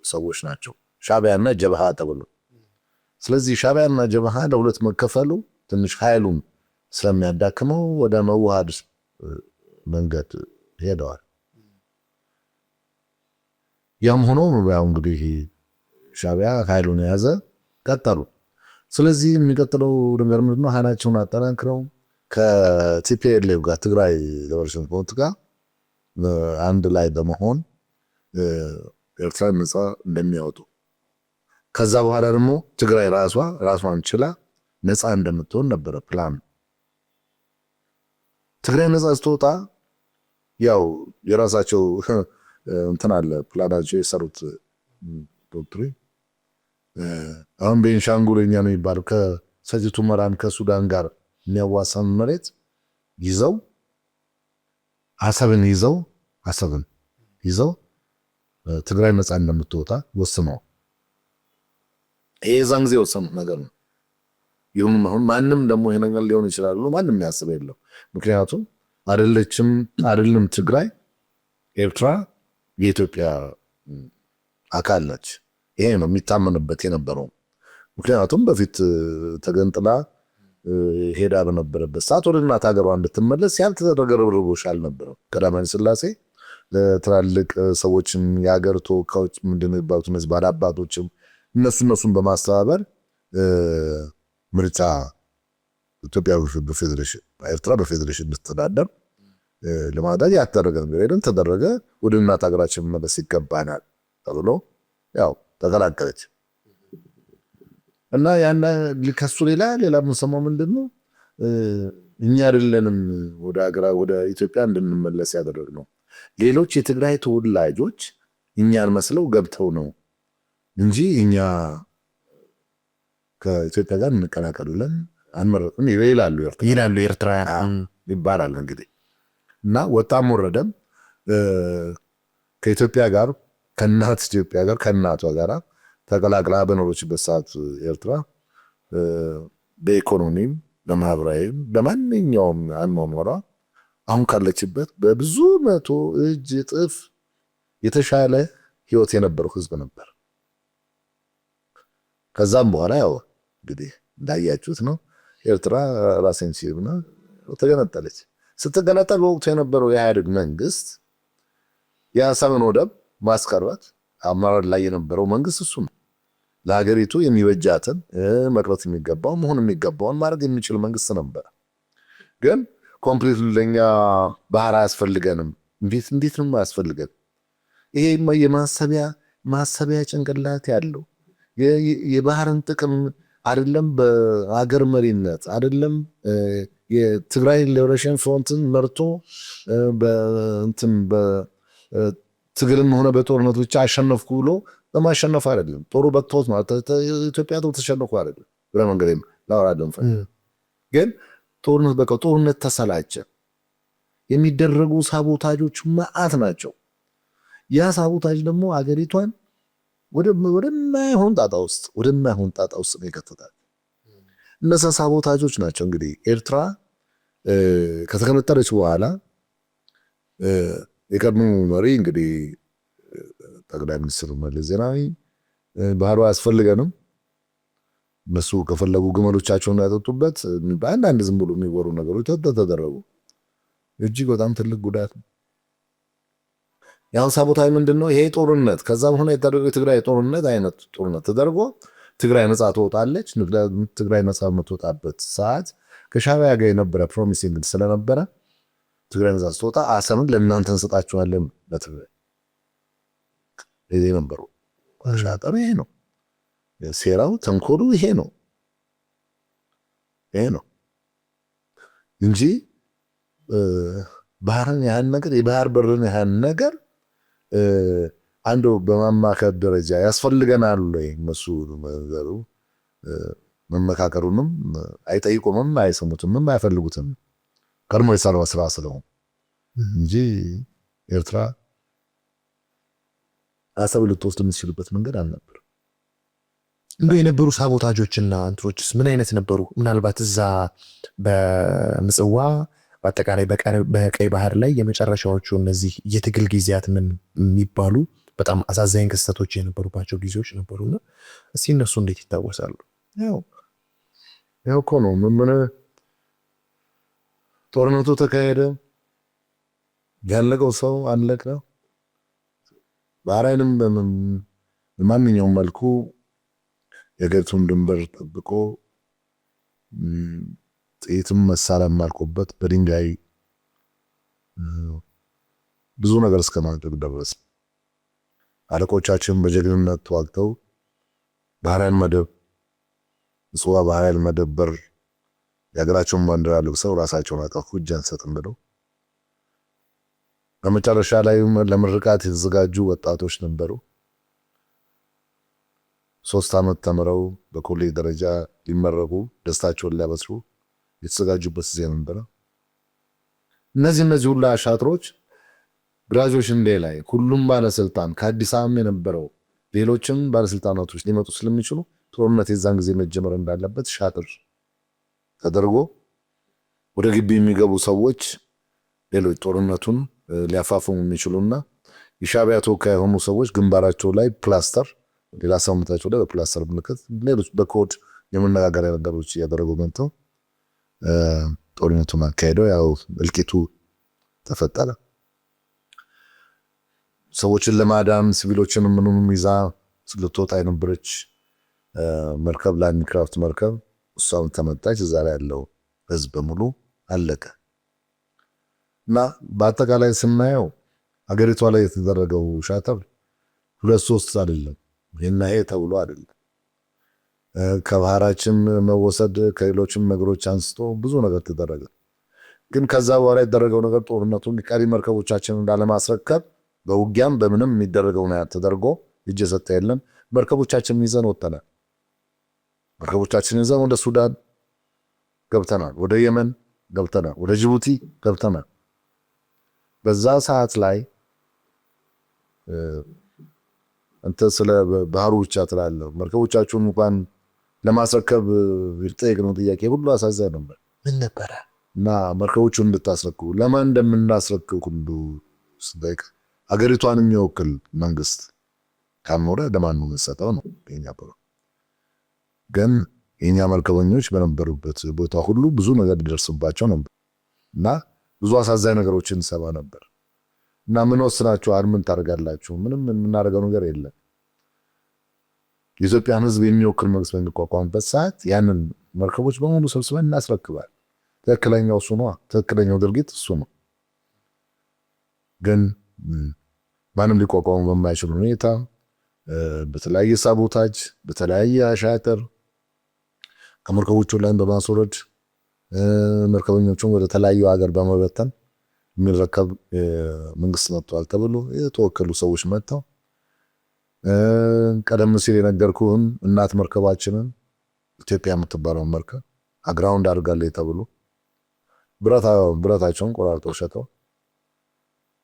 ሰዎች ናቸው። ሻዕቢያና ጀብሃ ተብሎ ስለዚህ ሻዕቢያና ጀብሃ ለሁለት መከፈሉ ትንሽ ኃይሉን ስለሚያዳክመው ወደ መዋሃድ መንገድ ሄደዋል። ያም ሆኖ ያው እንግዲህ ሻዕቢያ ኃይሉን የያዘ ቀጠሉ። ስለዚህ የሚቀጥለው ነገር ምንድነው? ኃይላቸውን አጠናክረው ከቲፒኤልኤፍ ጋር ትግራይ ሊበሬሽን ፍሮንት ጋር አንድ ላይ በመሆን ኤርትራ ነፃ እንደሚያወጡ ከዛ በኋላ ደግሞ ትግራይ ራሷን ችላ ነፃ እንደምትሆን ነበረ ፕላን። ትግራይ ነፃ ስትወጣ ያው የራሳቸው እንትን አለ ፕላናቸው የሰሩት ዶክትሪን። አሁን ቤንሻንጉል የኛ ነው የሚባለው ከሰቲት ሁመራን ከሱዳን ጋር የሚያዋሳን መሬት ይዘው አሰብን ይዘው ትግራይ ነፃ እንደምትወጣ ወስነው የዛን ጊዜ ወሰኑ ነገር ነው። ይሁን አሁን ማንም ደግሞ ይሄ ነገር ሊሆን ይችላል ብሎ ማንም ያስብ የለው። ምክንያቱም አይደለም ትግራይ ኤርትራ የኢትዮጵያ አካል ነች። ይሄ ነው የሚታመንበት የነበረው። ምክንያቱም በፊት ተገንጥላ ሄዳ በነበረበት ሰዓት ወደ እናት ሀገሯ እንድትመለስ ያልተደረገ ርብርቦች አልነበረም። ቀዳማዊ ሥላሴ ለትላልቅ ሰዎችም የሀገር ተወካዮች ምንድነው የሚባሉት እነዚህ ባላባቶችም እነሱን በማስተባበር ምርጫ ኢትዮጵያ በፌዴሬሽን ኤርትራ በፌዴሬሽን እንድትተዳደር ለማድረግ ያተደረገ ነገር ተደረገ። ወደ እናት ሀገራችን መመለስ ይገባናል ተብሎ ያው ተቀላቀለች እና ያና ከሱ ሌላ የምንሰማው ምንድነው? እኛ አይደለንም ወደ ኢትዮጵያ እንድንመለስ ያደረግነው ሌሎች የትግራይ ተወላጆች እኛን መስለው ገብተው ነው እንጂ እኛ ከኢትዮጵያ ጋር እንቀላቀሉልን አንመረጥም ይላሉ ኤርትራውያን ይባላል እንግዲህ። እና ወጣም ወረደም ከኢትዮጵያ ጋር ከእናት ኢትዮጵያ ጋር ከእናቷ ጋር ተቀላቅላ በኖሮችበት ሰዓት ኤርትራ በኢኮኖሚም በማህበራዊም በማንኛውም አኗኗሯ አሁን ካለችበት በብዙ መቶ እጅ እጥፍ የተሻለ ህይወት የነበረው ህዝብ ነበር። ከዛም በኋላ ያው እንግዲህ እንዳያችሁት ነው ኤርትራ ራሴን ሲብና ተገነጠለች። ስትገነጠል በወቅቱ የነበረው የኢህአዴግ መንግስት የአሰብን ወደብ ማስቀረት አማራጭ ላይ የነበረው መንግስት እሱ ነው። ለሀገሪቱ የሚበጃትን መቅረት የሚገባው መሆን የሚገባውን ማድረግ የሚችል መንግስት ነበር። ግን ኮምፕሊት ለኛ ባህር አያስፈልገንም። እንዴት ነው ማያስፈልገን? ይሄ የማሰቢያ ጭንቅላት ያለው የባህርን ጥቅም አይደለም በአገር መሪነት አይደለም የትግራይ ሊበሬሽን ፍሮንትን መርቶ በትግልም ሆነ በጦርነት ብቻ አሸነፍኩ ብሎ በማሸነፍ አይደለም። ጦሩ በቅቶት ማለት ኢትዮጵያ ተሸነፉ አይደለም። በመንገዴም ላወራደም ግን ጦርነት ተሰላቸ። የሚደረጉ ሳቦታጆች መዓት ናቸው። ያ ሳቦታጅ ደግሞ አገሪቷን ወደማይሆን ጣጣ ውስጥ ነው የከተታል። እነዛ ሳቦታጆች ናቸው እንግዲህ ኤርትራ ከተገነጠለች በኋላ የቀድሞ መሪ እንግዲህ ጠቅላይ ሚኒስትር መለስ ዜናዊ ባህሩ አያስፈልገንም እነሱ ከፈለጉ ግመሎቻቸውን ያጠጡበት አንዳንድ ዝም ብሎ የሚወሩ ነገሮች ተደረጉ። እጅግ በጣም ትልቅ ጉዳት ነው። ያው ሳቦታዊ ምንድነው ይሄ ጦርነት ከዛ በኋላ የተደረገው የትግራይ ጦርነት አይነት ጦርነት ተደርጎ ትግራይ ነፃ ትወጣለች። ትግራይ ነፃ የምትወጣበት ሰዓት ከሻዕቢያ ጋር የነበረ ፕሮሚሲንግ ስለነበረ ትግራይ ነፃ ስትወጣ አሰብን ለእናንተ እንሰጣችኋለን ለትግራይ ይሄ ነበሩ። ሻጥር ይሄ ነው ሴራው፣ ተንኮሉ ይሄ ነው እንጂ ባህርን ያን ነገር የባህር በርን ያን ነገር አንዱ በማማከር ደረጃ ያስፈልገናል ወይ እነሱ ነገሩ መመካከሩንም አይጠይቁምም፣ አይሰሙትም፣ አይፈልጉትም። ቀድሞ የሰራው ስራ ስለሆነ እንጂ ኤርትራ አሰብ ልትወስድ የምትችልበት መንገድ አልነበር። እንደው የነበሩ ሳቦታጆችና እንትሮችስ ምን አይነት ነበሩ? ምናልባት እዛ በምጽዋ በአጠቃላይ በቀይ ባህር ላይ የመጨረሻዎቹ እነዚህ የትግል ጊዜያት ምን የሚባሉ በጣም አሳዛኝ ክስተቶች የነበሩባቸው ጊዜዎች ነበሩና እስኪ እነሱ እንዴት ይታወሳሉ? ያው እኮ ነው ምን ጦርነቱ ተካሄደ፣ ያለቀው ሰው አለቀ። ባህራይንም በማንኛውም መልኩ የገቱን ድንበር ጠብቆ ጥይትም መሳሪያም አልቆበት በድንጋይ ብዙ ነገር እስከማድረግ ደረሰ። አለቆቻችን በጀግንነት ተዋግተው ባህራይን መደብ ምጽዋ ባህራይን መደበር የሀገራቸውን ባንዲራ ለብሰው ራሳቸውን አጠፉ፣ እጅ አንሰጥም ብለው። በመጨረሻ ላይ ለምርቃት የተዘጋጁ ወጣቶች ነበሩ። 3 ዓመት ተምረው በኮሌጅ ደረጃ ሊመረቁ ደስታቸውን ሊያበስሩ የተዘጋጁበት ጊዜ ነበረ። እነዚህ ሁሉ አሻጥሮች ግራጁዌሽን ዴይ ላይ ሁሉም ባለስልጣን ከአዲስ አበባ የነበረው ሌሎችም ባለስልጣናቶች ሊመጡ ስለሚችሉ ጦርነት የዛን ጊዜ መጀመር እንዳለበት ሻጥር ተደርጎ ወደ ግቢ የሚገቡ ሰዎች ሌሎች ጦርነቱን ሊያፋፍሙ የሚችሉና የሻዕቢያ ተወካይ የሆኑ ሰዎች ግንባራቸው ላይ ፕላስተር ሌላ ሰውነታቸው ላይ በፕላስተር ምልክት ሌሎች በኮድ የመነጋገሪያ ነገሮች እያደረጉ መጥተው ጦርነቱን አካሄደው ያው እልቂቱ ተፈጠረ። ሰዎችን ለማዳን ሲቪሎችን ምንም ይዛ ልትወጣ የነበረች መርከብ ላንድ ክራፍት መርከብ እሷም ተመታች። እዛ ላይ ያለው ህዝብ በሙሉ አለቀ እና በአጠቃላይ ስናየው አገሪቷ ላይ የተደረገው ሻጥር 2-3 አይደለም፣ ይሄና ይሄ ተብሎ አይደለም። ከባህራችን መወሰድ ከሌሎችም ነገሮች አንስቶ ብዙ ነገር ተደረገ። ግን ከዛ በኋላ የተደረገው ነገር ጦርነቱን ቀሪ መርከቦቻችንን እንዳለማስረከብ በውጊያም በምንም የሚደረገው ነው ተደርጎ እጅ ሰጠ የለም። መርከቦቻችንን ይዘን ወጥተናል። መርከቦቻችንን ይዘን ወደ ሱዳን ገብተናል፣ ወደ የመን ገብተናል፣ ወደ ጅቡቲ ገብተናል። በዛ ሰዓት ላይ አንተ ስለ ባህሩ ብቻ ትላለህ። መርከቦቻችሁን እንኳን ለማስረከብ ይጠየቅነው ጥያቄ ሁሉ አሳዛኝ ነበር። ምን ነበረ? እና መርከቦቹን እንድታስረክቡ ለማን እንደምናስረክብ ሁሉ ስጠይቅ አገሪቷን የሚወክል መንግስት ካልኖረ ለማን ነው የምንሰጠው ነው የኛ ብሎ። ግን የኛ መርከበኞች በነበሩበት ቦታ ሁሉ ብዙ ነገር ሊደርስባቸው ነበር እና ብዙ አሳዛኝ ነገሮችን ሰባ ነበር እና ምን ወስናችሁ ምን ታደርጋላችሁ? ምንም የምናደርገው ነገር የለም። የኢትዮጵያን ሕዝብ የሚወክል መንግስት በሚቋቋምበት ሰዓት ያንን መርከቦች በሙሉ ሰብስበን እናስረክባል። ትክክለኛው እሱ ነው። ትክክለኛው ድርጊት እሱ ነው። ግን ማንም ሊቋቋሙ በማይችል ሁኔታ በተለያየ ሳቦታጅ፣ በተለያየ አሻጥር ከመርከቦቹ ላይ በማስወረድ መርከበኞቹን ወደ ተለያዩ ሀገር በመበተን የሚረከብ መንግስት መጥቷል ተብሎ የተወከሉ ሰዎች መጥተው ቀደም ሲል የነገርኩህን እናት መርከባችንን ኢትዮጵያ የምትባለውን መርከብ አግራውንድ አድርጋለች ተብሎ ብረታቸውን ቆራርጠው ሸጠው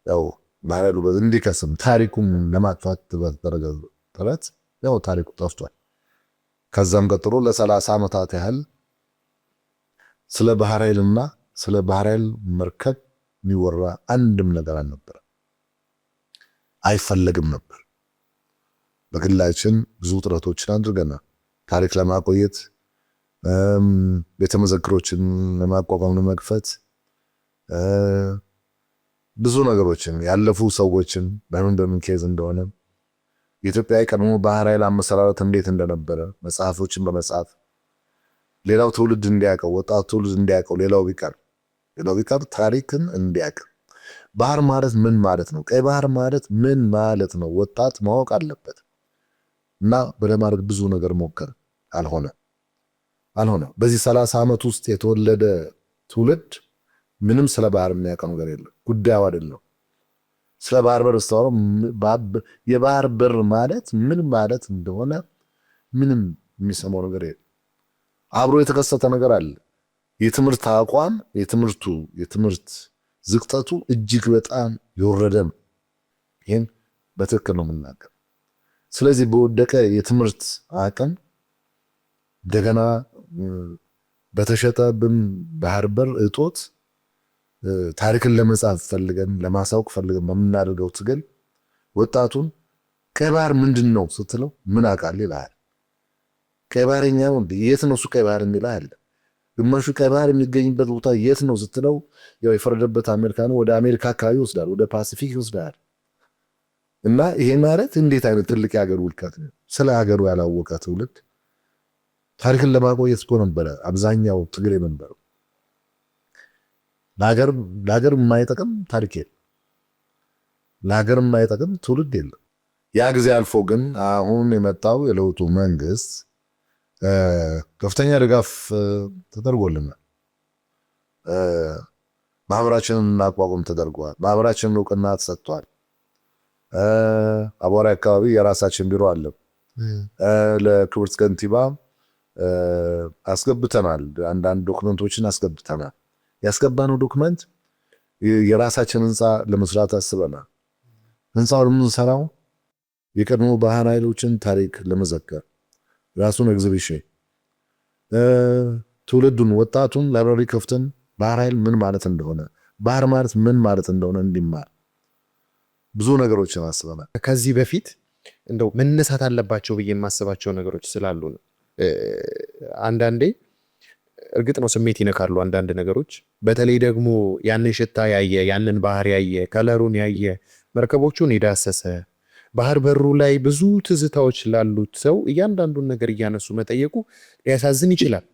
ያው ባህሉ እንዲከስም ታሪኩን ለማጥፋት በተደረገ ጥረት ያው ታሪኩ ጠፍቷል። ከዛም ቀጥሎ ለ30 ዓመታት ያህል ስለ ባህር ኃይልና ስለ ባህር ኃይል መርከብ የሚወራ አንድም ነገር አልነበረ፣ አይፈለግም ነበር። በግላችን ብዙ ጥረቶችን አድርገናል። ታሪክ ለማቆየት ቤተ መዘክሮችን ለማቋቋም ለመክፈት ብዙ ነገሮችን ያለፉ ሰዎችን በምን ኬዝ እንደሆነ የኢትዮጵያ የቀድሞ ባህር ኃይል አመሰራረት እንዴት እንደነበረ መጽሐፎችን በመጻፍ ሌላው ትውልድ እንዲያውቀው ወጣቱ ትውልድ እንዲያውቀው ሌላው ቢቀር ታሪክን እንዲያውቅ ባህር ማለት ምን ማለት ነው፣ ቀይ ባህር ማለት ምን ማለት ነው ወጣት ማወቅ አለበት። እና በለማድረግ ብዙ ነገር ሞከር፣ አልሆነ። በዚህ 30 ዓመት ውስጥ የተወለደ ትውልድ ምንም ስለ ባህር የሚያውቀው ነገር የለም። ጉዳዩ አይደለም። ስለ ባህር በር ስታወራ የባህር በር ማለት ምን ማለት እንደሆነ ምንም የሚሰማው ነገር የለም። አብሮ የተከሰተ ነገር አለ። የትምህርት አቋም የትምህርት ዝቅጠቱ እጅግ በጣም የወረደ ነው። ይህን በትክክል ነው የምናገር። ስለዚህ በወደቀ የትምህርት አቅም እንደገና በተሸጠብን ባህር በር እጦት ታሪክን ለመጻፍ ፈልገን ለማሳወቅ ፈልገን በምናደርገው ትግል ወጣቱን ቀይ ባህር ምንድን ነው ስትለው ምን አውቃለሁ ይላል። ቀይ ባህርኛ ነው የት ነው እሱ ቀይ ባህር የሚልህ? ግማሹ ቀይ ባህር የሚገኝበት ቦታ የት ነው ስትለው ያው የፈረደበት አሜሪካ ነው። ወደ አሜሪካ አካባቢ ይወስዳል፣ ወደ ፓሲፊክ ይወስዳል። እና ይሄ ማለት እንዴት አይነት ትልቅ የሀገር ውድቀት ነው። ስለ ሀገሩ ያላወቀ ትውልድ ታሪክን ለማቆየት እኮ ነበረ አብዛኛው ትግል የነበረው። ለሀገር የማይጠቅም ታሪክ የለም፣ ለሀገር የማይጠቅም ትውልድ የለም። ያ ጊዜ አልፎ ግን አሁን የመጣው የለውጡ መንግስት ከፍተኛ ድጋፍ ተደርጎልናል። ማህበራችንን እናቋቁም ተደርጓል። ማህበራችንን እውቅና ተሰጥቷል። አቧራ አካባቢ የራሳችን ቢሮ አለ። ለክብርት ከንቲባ አስገብተናል። አንዳንድ ዶክመንቶችን አስገብተናል። ያስገባነው ዶክመንት የራሳችን ህንፃ ለመስራት አስበናል። ህንፃው የምንሰራው የቀድሞ ባህር ኃይሎችን ታሪክ ለመዘከር ራሱን ኤግዚቢሽን ትውልዱን ወጣቱን ላይብራሪ ከፍተን ባህር ኃይል ምን ማለት እንደሆነ ባህር ማለት ምን ማለት እንደሆነ እንዲማር ብዙ ነገሮችን አስበናል። ከዚህ በፊት እንደው መነሳት አለባቸው ብዬ የማስባቸው ነገሮች ስላሉ ነው። አንዳንዴ እርግጥ ነው ስሜት ይነካሉ አንዳንድ ነገሮች። በተለይ ደግሞ ያንን ሽታ ያየ ያንን ባህር ያየ ከለሩን ያየ መርከቦቹን የዳሰሰ ባህር በሩ ላይ ብዙ ትዝታዎች ላሉት ሰው እያንዳንዱን ነገር እያነሱ መጠየቁ ሊያሳዝን ይችላል።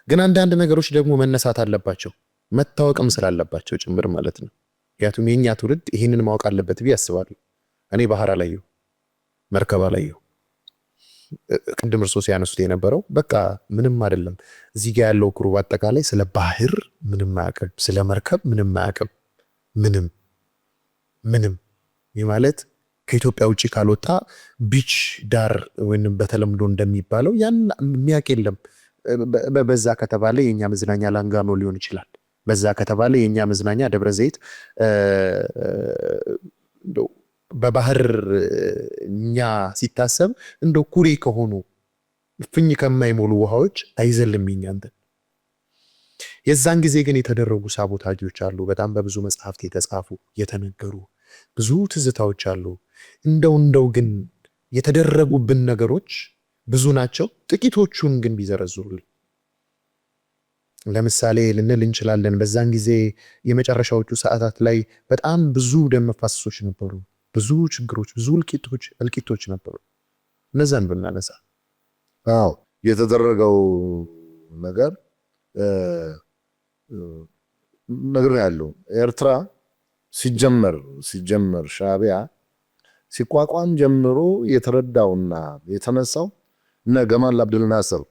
ግን አንዳንድ ነገሮች ደግሞ መነሳት አለባቸው መታወቅም ስላለባቸው ጭምር ማለት ነው። ምክንያቱም የኛ ትውልድ ይህንን ማወቅ አለበት ብዬ አስባለሁ። እኔ ባህር አላየሁ፣ መርከብ አላየሁ። ቅድም እርሶ ሲያነሱት የነበረው በቃ ምንም አይደለም። እዚህ ጋር ያለው ክሩ በአጠቃላይ ስለ ባህር ምንም አያውቅም፣ ስለ መርከብ ምንም አያውቅም። ምንም ይህ ማለት ከኢትዮጵያ ውጭ ካልወጣ ቢች ዳር ወይንም በተለምዶ እንደሚባለው ያን የሚያውቅ የለም። በዛ ከተባለ የኛ መዝናኛ ላንጋኖ ሊሆን ይችላል። በዛ ከተባለ የኛ መዝናኛ ደብረ ዘይት በባህር እኛ ሲታሰብ እንደው ኩሬ ከሆኑ ፍኝ ከማይሞሉ ውሃዎች አይዘልም ይኛንተ። የዛን ጊዜ ግን የተደረጉ ሳቦታጆች አሉ። በጣም በብዙ መጽሐፍት የተጻፉ የተነገሩ ብዙ ትዝታዎች አሉ። እንደው ግን የተደረጉብን ነገሮች ብዙ ናቸው። ጥቂቶቹን ግን ቢዘረዝሩልን ለምሳሌ ልንል እንችላለን። በዛን ጊዜ የመጨረሻዎቹ ሰዓታት ላይ በጣም ብዙ ደም መፋሰሶች ነበሩ፣ ብዙ ችግሮች፣ ብዙ እልቂቶች ነበሩ። እነዛን ብናነሳ የተደረገው ነገር ያለው ኤርትራ ሲጀመር ሻዕቢያ ሲቋቋም ጀምሮ የተረዳውና የተነሳው እነ ገማል አብደል ናስር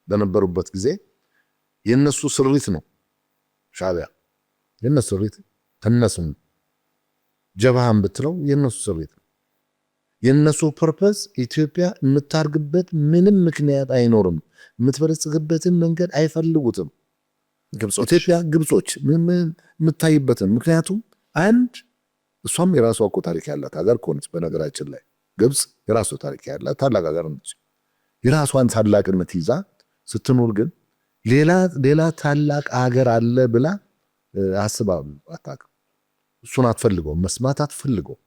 በነበሩበት ጊዜ የነሱ ስሪት ነው። ሻዕቢያ የነሱ ስሪት ተነሱ ጀብሃን ብትለው የነሱ ስሪት ነው። የነሱ ፐርፐስ ኢትዮጵያ የምታርግበት ምንም ምክንያት አይኖርም። የምትበለጽግበትን መንገድ አይፈልጉትም። ግብጾች የምታይበትን ምክንያቱም አንድ እሷም የራሷ እኮ ታሪክ ያላት ሀገር ከሆነች በነገራችን ላይ ግብጽ የራሷ ታሪክ ያላት ታላቅ ሀገር ነች። የራሷን ታላቅነት ይዛ ስትኖር ግን ሌላ ታላቅ ሀገር አለ ብላ አስባ አታውቅም። እሱን አትፈልገውም፣ መስማት አትፈልገውም።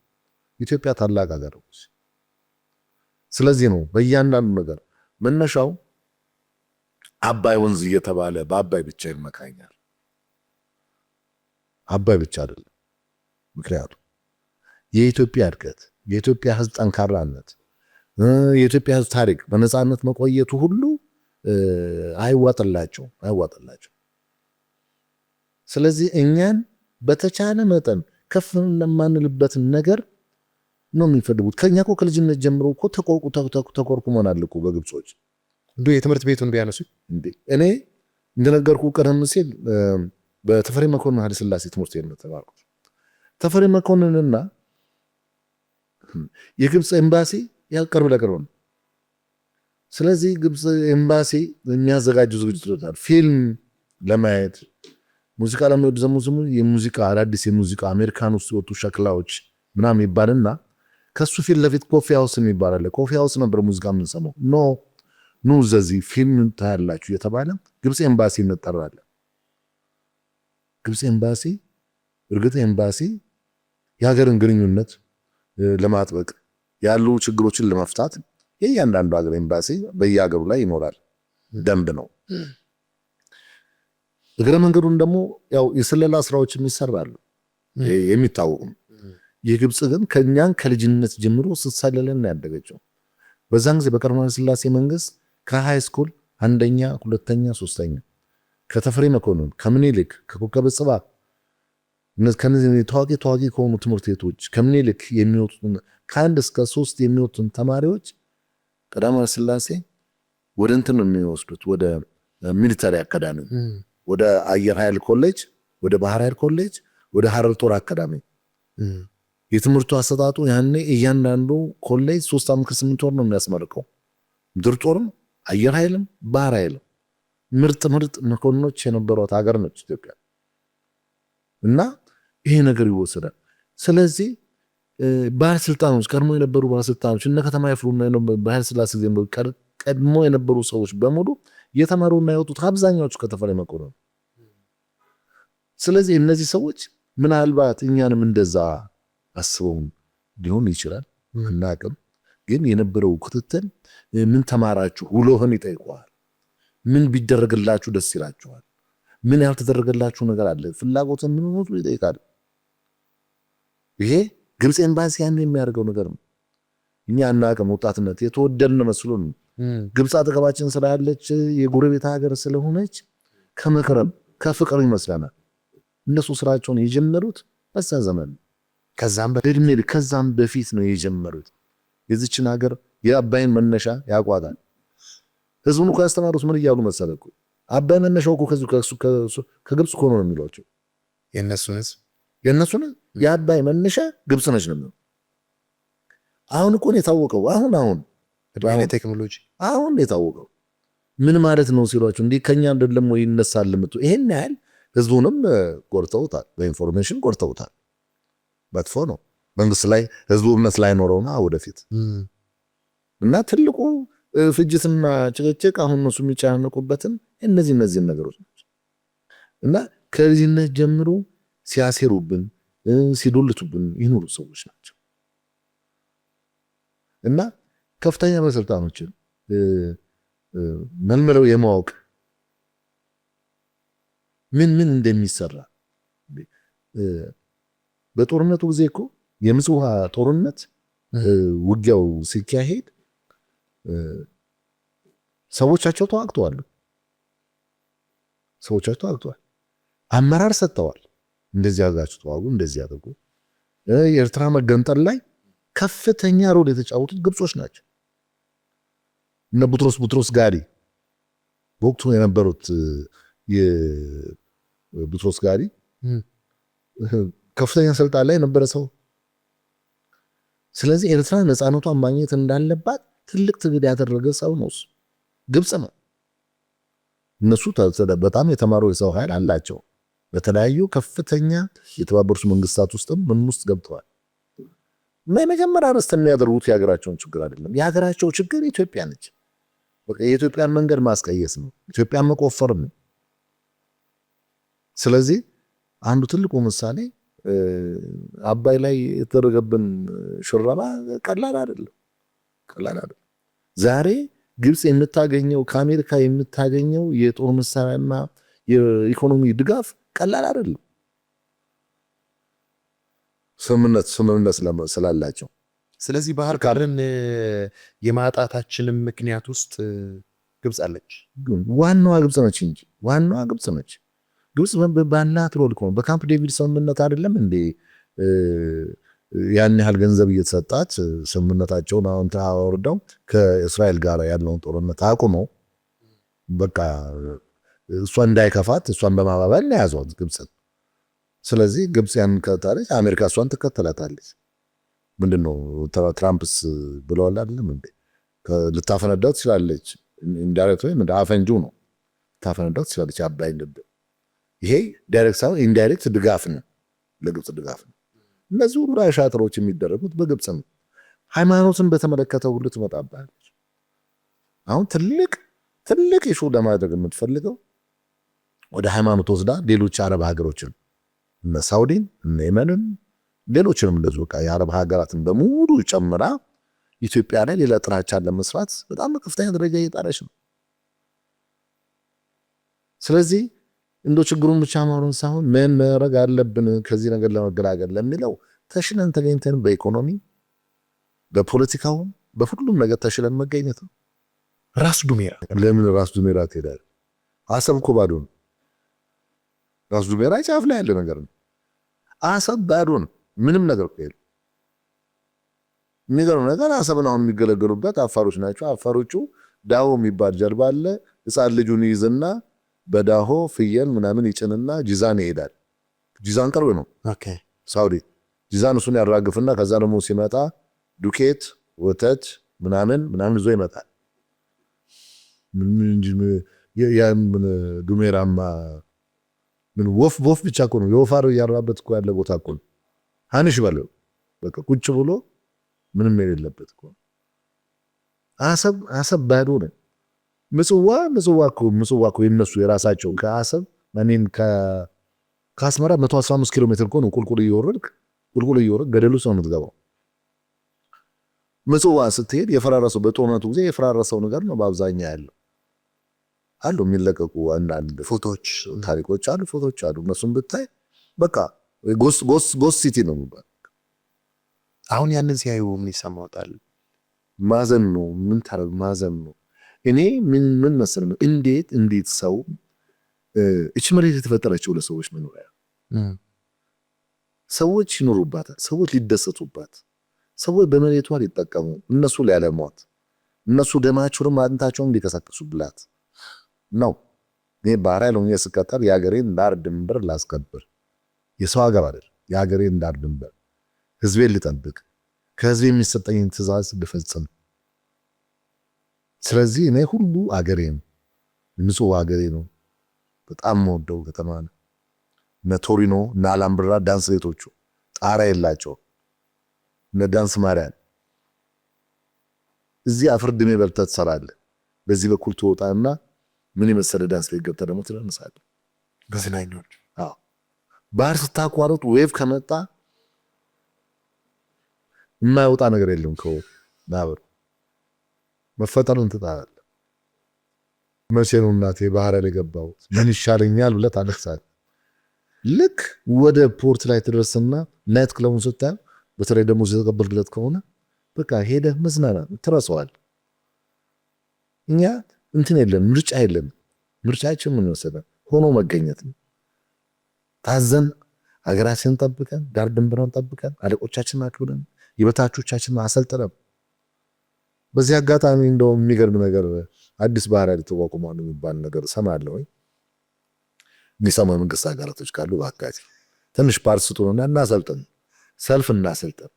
ኢትዮጵያ ታላቅ ሀገር ነች። ስለዚህ ነው በእያንዳንዱ ነገር መነሻው አባይ ወንዝ እየተባለ በአባይ ብቻ ይመካኛል። አባይ ብቻ አይደለም። ምክንያቱም የኢትዮጵያ እድገት፣ የኢትዮጵያ ሕዝብ ጠንካራነት፣ የኢትዮጵያ ሕዝብ ታሪክ በነፃነት መቆየቱ ሁሉ አይዋጥላቸው። ስለዚህ እኛን በተቻለ መጠን ከፍ ለማንልበትን ነገር ነው የሚፈልጉት። ከኛ እኮ ከልጅነት ጀምሮ እኮ ተቆርቁመናል እኮ በግብጾች። እንዲሁ የትምህርት ቤቱን ቢያነሱ እኔ እንደነገርኩ ቀደም ሲል በተፈሪ መኮንን ኃይለ ሥላሴ ትምህርት ቤት ነው ተማርኩት። ተፈሪ መኮንንና የግብፅ ኤምባሲ ያቀርብ ለቅርብ ነው። ስለዚህ ግብፅ ኤምባሲ የሚያዘጋጁ ዝግጅቶች አሉ። ፊልም ለማየት ሙዚቃ ለሚወዱ ዘሙዝሙ የሙዚቃ አዳዲስ የሙዚቃ አሜሪካን ውስጥ የወጡ ሸክላዎች ምናምን ይባልና ከሱ ፊት ለፊት ኮፊ ሃውስ ይባላል። ኮፊ ሃውስ ነበር ሙዚቃ የምንሰማው። ኑ እዚህ ፊልም ታያላችሁ የተባለ ግብፅ ኤምባሲ እንጠራለን። ግብፅ ኤምባሲ እርግጥ ኤምባሲ የሀገርን ግንኙነት ለማጥበቅ ያሉ ችግሮችን ለመፍታት የእያንዳንዱ ሀገር ኤምባሲ በየሀገሩ ላይ ይኖራል፣ ደንብ ነው። እግረ መንገዱን ደግሞ ያው የስለላ ስራዎች ይሰራሉ የሚታወቁ። የግብፅ ግን ከኛን ከልጅነት ጀምሮ ስትሰለለን ያደገችው። በዛን ጊዜ በቀዳማዊ ኃይለ ሥላሴ መንግስት ከሃይ ስኩል አንደኛ፣ ሁለተኛ፣ ሶስተኛ ከተፈሪ መኮንን፣ ከምኒልክ፣ ከኮከበ ጽባ ከነዚህ ታዋቂ ከሆኑ ትምህርት ቤቶች ከምኒልክ የሚወጡትን ከአንድ እስከ 3 የሚወጡትን ተማሪዎች ቀዳማዊ ኃይለ ሥላሴ ወደ እንትን ነው የሚወስዱት፣ ወደ ሚሊተሪ አካዳሚ፣ ወደ አየር ኃይል ኮሌጅ፣ ወደ ባህር ኃይል ኮሌጅ፣ ወደ ሐረር ጦር አካዳሚ። የትምህርቱ አሰጣጡ ያኔ እያንዳንዱ ኮሌጅ 3 ዓመት ከ8 ወር ነው የሚያስመርቀው። ምድር ጦርም አየር ኃይልም ባህር ኃይልም ምርጥ መኮንኖች የነበሯት ሀገር ነች ኢትዮጵያ። እና ይሄ ነገር ይወሰዳል። ስለዚህ ባለስልጣኖች ቀድሞ የነበሩ ባለስልጣኖች እነ ከተማ ይፍሩና በኃይለ ሥላሴ ጊዜ ቀድሞ የነበሩ ሰዎች በሙሉ የተማሩና የወጡት አብዛኛዎቹ ከተፈሪ መኮንን። ስለዚህ እነዚህ ሰዎች ምናልባት እኛንም እንደዛ አስበው ሊሆን ይችላል አናውቅም። ግን የነበረው ክትትል ምን ተማራችሁ ውሎህን ይጠይቀዋል። ምን ቢደረግላችሁ ደስ ይላችኋል? ምን ያልተደረገላችሁ ነገር አለ? ፍላጎትን ምን ሆኖ ይጠይቃል። ይሄ ግብፅ ኤምባሲ ያን የሚያደርገው ነገር ነው። እኛ አናውቅም። ወጣትነት የተወደድን መስሎን ግብፅ አጠገባችን ስላለች የጎረቤት ሀገር ስለሆነች ከመከረም ከፍቅር ይመስለናል። እነሱ ስራቸውን የጀመሩት በዛ ዘመን ከዛም በፊት ነው የጀመሩት። የዚችን ሀገር የአባይን መነሻ ያቋታል። ህዝቡን እኮ ያስተማሩት ምን እያሉ መሰለህ እኮ አባይ መነሻው እኮ ከግብፅ እኮ ነው የሚሏቸው። የእነሱን የአባይ መነሻ ግብፅ ነች ነው የሚለው። አሁን እኮ ነው የታወቀው። አሁን ቴክኖሎጂ አሁን ነው የታወቀው። ምን ማለት ነው ሲሏቸው እንዲህ ከኛ አይደለም ወይ ይነሳል ምጡ። ይሄን ያህል ህዝቡንም ቆርጠውታል፣ በኢንፎርሜሽን ቆርጠውታል። መጥፎ ነው። መንግስት ላይ ህዝቡ እምነት ላይ ኖረውና ወደፊት እና ትልቁ ፍጅትና ጭቅጭቅ አሁን እነሱ የሚጫነቁበትን እነዚህ ነገሮች ናቸው። እና ከልጅነት ጀምሮ ሲያሴሩብን ሲዶልቱብን ይኖሩ ሰዎች ናቸው። እና ከፍተኛ ባለስልጣኖችን መልመለው የማወቅ ምን እንደሚሰራ በጦርነቱ ጊዜ እኮ የምጽዋ ጦርነት ውጊያው ሲካሄድ ሰዎቻቸው ተዋግተዋል። አመራር ሰጥተዋል። እንደዚህ ያዛችሁ ተዋጉ፣ እንደዚህ ያደርጉ። የኤርትራ መገንጠል ላይ ከፍተኛ ሮል የተጫወቱት ግብጾች ናቸው። እነ ቡትሮስ ጋሪ በወቅቱ የነበሩት የቡትሮስ ጋሪ ከፍተኛ ስልጣን ላይ የነበረ ሰው። ስለዚህ ኤርትራ ነፃነቷን ማግኘት እንዳለባት ትልቅ ትግል ያደረገ ሰው ነው፣ ግብጽ ነው። እነሱ በጣም የተማሩ የሰው ኃይል አላቸው። በተለያዩ ከፍተኛ የተባበሩት መንግስታት ውስጥም ምን ውስጥ ገብተዋል። መጀመሪያ ረስተን ያደርጉት የሀገራቸውን ችግር አይደለም። የሀገራቸው ችግር ኢትዮጵያ ነች። በቃ የኢትዮጵያን መንገድ ማስቀየስ ነው፣ ኢትዮጵያን መቆፈር ነው። ስለዚህ አንዱ ትልቁ ምሳሌ አባይ ላይ የተደረገብን ሽረባ ቀላል አይደለም። ቀላል አይደለም። ዛሬ ግብፅ የምታገኘው ከአሜሪካ የምታገኘው የጦር መሳሪያና የኢኮኖሚ ድጋፍ ቀላል አይደለም። ስምምነት ስላላቸው። ስለዚህ ባህር በርን የማጣታችንም ምክንያት ውስጥ ግብፅ አለች። ዋናዋ ግብፅ ነች እንጂ ዋናዋ ግብፅ ነች። ግብፅ ባላት ሮል እኮ በካምፕ ዴቪድ ስምምነት አይደለም እንዴ ያን ያህል ገንዘብ እየተሰጣት ስምምነታቸውን አሁን ታወርደው ከእስራኤል ጋር ያለውን ጦርነት አቁመው በቃ እሷ እንዳይከፋት እሷን በማባበል ያዟት ግብፅን። ስለዚህ ግብፅ ያን ከተለች አሜሪካ እሷን ትከተላታለች። ምንድነው ትራምፕስ ብለዋል አይደለም እንዴ ልታፈነዳው ትችላለች። ኢንዳይሬክት ወይ አፈንጁ ነው ልታፈነዳው ትችላለች አባይ ልብ። ይሄ ዳይሬክት ሳይሆን ኢንዳይሬክት ድጋፍ ነው፣ ለግብፅ ድጋፍ ነው። እነዚህ ሁሉ አሻጥሮች የሚደረጉት በግብፅ ነው። ሃይማኖትን በተመለከተ ሁሉ ትመጣባለች። አሁን ትልቅ ኢሹ ለማድረግ የምትፈልገው ወደ ሃይማኖት ወስዳ ሌሎች አረብ ሀገሮችን እነ ሳውዲን እነ የመንን ሌሎችንም እንደዚሁ የአረብ ሀገራትን በሙሉ ጨምራ ኢትዮጵያ ላይ ሌላ ጥላቻን ለመስራት በጣም በከፍተኛ ደረጃ እየጣረች ነው። ስለዚህ እንዶ ችግሩን ብቻ ማውራት ሳይሆን ምን ማድረግ አለብን ከዚህ ነገር ለመገላገል ለሚለው ተሽለን ተገኝተን በኢኮኖሚ በፖለቲካው በሁሉም ነገር ተሽለን መገኘት ነው። ራስ ዱሜራ ለምን ራስ ዱሜራ ትሄዳለህ? አሰብ እኮ ባዶ ነው። ራስ ዱሜራ ጫፍ ላይ ያለ ነገር ነው። አሰብ ባዶ ነው። ምንም ነገር እኮ የለም። የሚገርም ነገር አሰብን አሁን የሚገለገሉበት አፋሮች ናቸው። አፋሮቹ ዳሆ የሚባል ጀልባ አለ። ሕፃን ልጁን ይይዝና በዳሆ ፍየል ምናምን ይጭንና ጂዛን ይሄዳል። ጂዛን ቅርብ ነው ሳውዲ። ጂዛን እሱን ያራግፍና ከዛ ደግሞ ሲመጣ ዱቄት ወተት ምናምን ይዞ ይመጣል። ዱሜራማ ምን ወፍ ብቻ እኮ ነው የወፋር ያራበት እኮ ያለ ቦታ እኮ ነው። አንሽ ባለው በቃ ቁጭ ብሎ ምንም የሌለበት እኮ አሰብ ባዶ ነው። ምጽዋ እኮ የነሱ የራሳቸው ከአሰብ ማንን ከአስመራ 115 ኪሎ ሜትር እኮ ነው። ቁልቁል እየወረድክ ገደሉ ሰው ነው የምትገባው። ምጽዋ ስትሄድ የፈራረሰው በጦርነቱ ጊዜ የፈራረሰው ነገር ነው በአብዛኛው ያለው። አሉ የሚለቀቁ አንዳንድ ፎቶዎች ታሪኮች አሉ፣ ፎቶዎች አሉ። እነሱን ብታይ በቃ ጎስ ሲቲ ነው የሚባል። አሁን ያንን ሲያዩ ምን ይሰማዎታል? ማዘን ነው። ምን ታረግ ማዘን ነው። እኔ ምን መሰለህ እንዴት ሰው እቺ መሬት የተፈጠረችው ለሰዎች መኖሪያ ሰዎች ይኖሩባታል፣ ሰዎች ሊደሰቱባት፣ ሰዎች በመሬቷ ሊጠቀሙ፣ እነሱ ሊያለሟት፣ እነሱ ደማቸውን አጥንታቸውን ሊከሰክሱላት ነው። እኔ ባህሪያ ለሆነ ስቀጠር የሀገሬን ዳር ድንበር ላስከብር፣ የሰው ሀገር አይደል፣ የሀገሬን ዳር ድንበር ህዝቤን ልጠብቅ፣ ከህዝቤ የሚሰጠኝን ትእዛዝ ልፈጽም። ስለዚህ እኔ ሁሉ አገሬን ንጹህ አገሬ ነው። በጣም ወደው ከተማ ነው። እነ ቶሪኖ እና አላምብራ ዳንስ ቤቶቹ ጣራ የላቸው እነ ዳንስ ማርያም እዚህ አፍርድሜ በልተህ ትሰራለህ። በዚህ በኩል ትወጣና ምን የመሰለ ዳንስ ቤት ገብተህ ደግሞ ትደንሳለህ። በዝናኞች ባህር ስታቋርጥ ዌቭ ከመጣ የማይወጣ ነገር የለም። ከናብር መፈጠሩን ትጣላለህ። መቼ ነው እናቴ ባህር ላይ ገባው ምን ይሻለኛል ብለህ ታለቅሳለህ። ልክ ወደ ፖርት ላይ ትደርስና ናይት ክለቡን ስታይ በተለይ ደግሞ የተቀበልክለት ከሆነ በቃ ሄደህ መዝናናት ትረሳዋለህ። እኛ እንትን የለም፣ ምርጫ የለም። ምርጫችን ምን መሰለህ? ሆኖ መገኘት ነው። ታዘን ሀገራችንን ጠብቀን ዳር ድንበሯን ጠብቀን አለቆቻችንን አክብረን የበታቾቻችንን አሰልጥነን። በዚህ አጋጣሚ እንደው የሚገርም ነገር አዲስ ባህር ኃይል ተቋቁሟል የሚባል ነገር ሰማለሁ። የሚሰሙ መንግስት አጋራቶች ካሉ ባካች ትንሽ ፓርት ስጡንና እናሰልጥን፣ ሰልፍ እናሰልጥን፣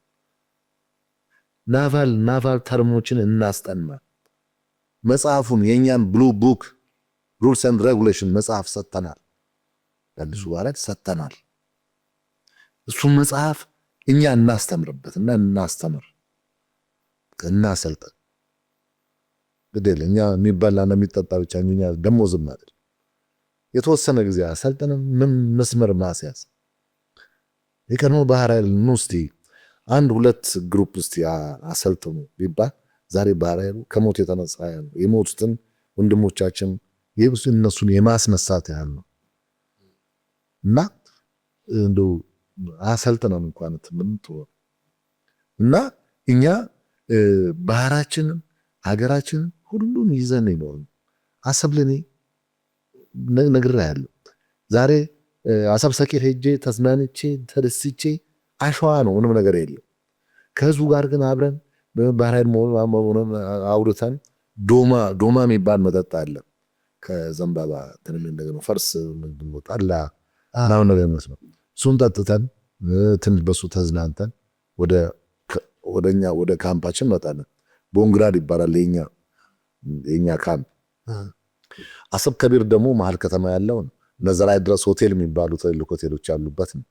ናቫል ተርሞችን እናስጠና። መጽሐፉን የኛን ብሉ ቡክ ሩልስ ኤንድ ሬጉሌሽን መጽሐፍ ሰጥተናል፣ ለልጁ ማለት ሰጥተናል። እሱን መጽሐፍ እኛ እናስተምርበትና እናስተምር፣ እናሰልጥን። ግዴለ እኛ የሚበላና የሚጠጣ ብቻ እኛ ደሞዝም አይደል። የተወሰነ ጊዜ አሰልጥነን መስመር ማስያዝ። የቀድሞ ባህር ኃይል እስቲ 1-2 ግሩፕ እስቲ አሰልጥኑ ቢባል ዛሬ ባህር ኃይሉ ከሞት የተነሳ ያህል ነው። የሞቱትን ወንድሞቻችን ይብስ እነሱን የማስነሳት ያህል ነው እና እንደው አሰልጥነን እንኳን ትምንት እና እኛ ባህራችንን ሀገራችንን ሁሉን ይዘን ነው አሰብ ለኔ ነግሬሃለሁ። ዛሬ አሰብ ሰቂት ሄጄ ተዝናንቼ ተደስቼ አሸዋ ነው ምንም ነገር የለም። ከህዝቡ ጋር ግን አብረን ባህር ኃይል አውርተን ዶማ የሚባል መጠጥ አለ ከዘንባባ ትንም እንደገና ፈርስ ጠላ ምናምን ነገር መስሎ እሱን ጠጥተን ትንሽ በሱ ተዝናንተን ወደ ካምፓችን መጣለን። ቦንግራድ ይባላል የኛ ካምፕ። አሰብ ከቢር ደግሞ መሀል ከተማ ያለውን ነዘራይ ድረስ ሆቴል የሚባሉ ትልልቅ ሆቴሎች ያሉበት ነው።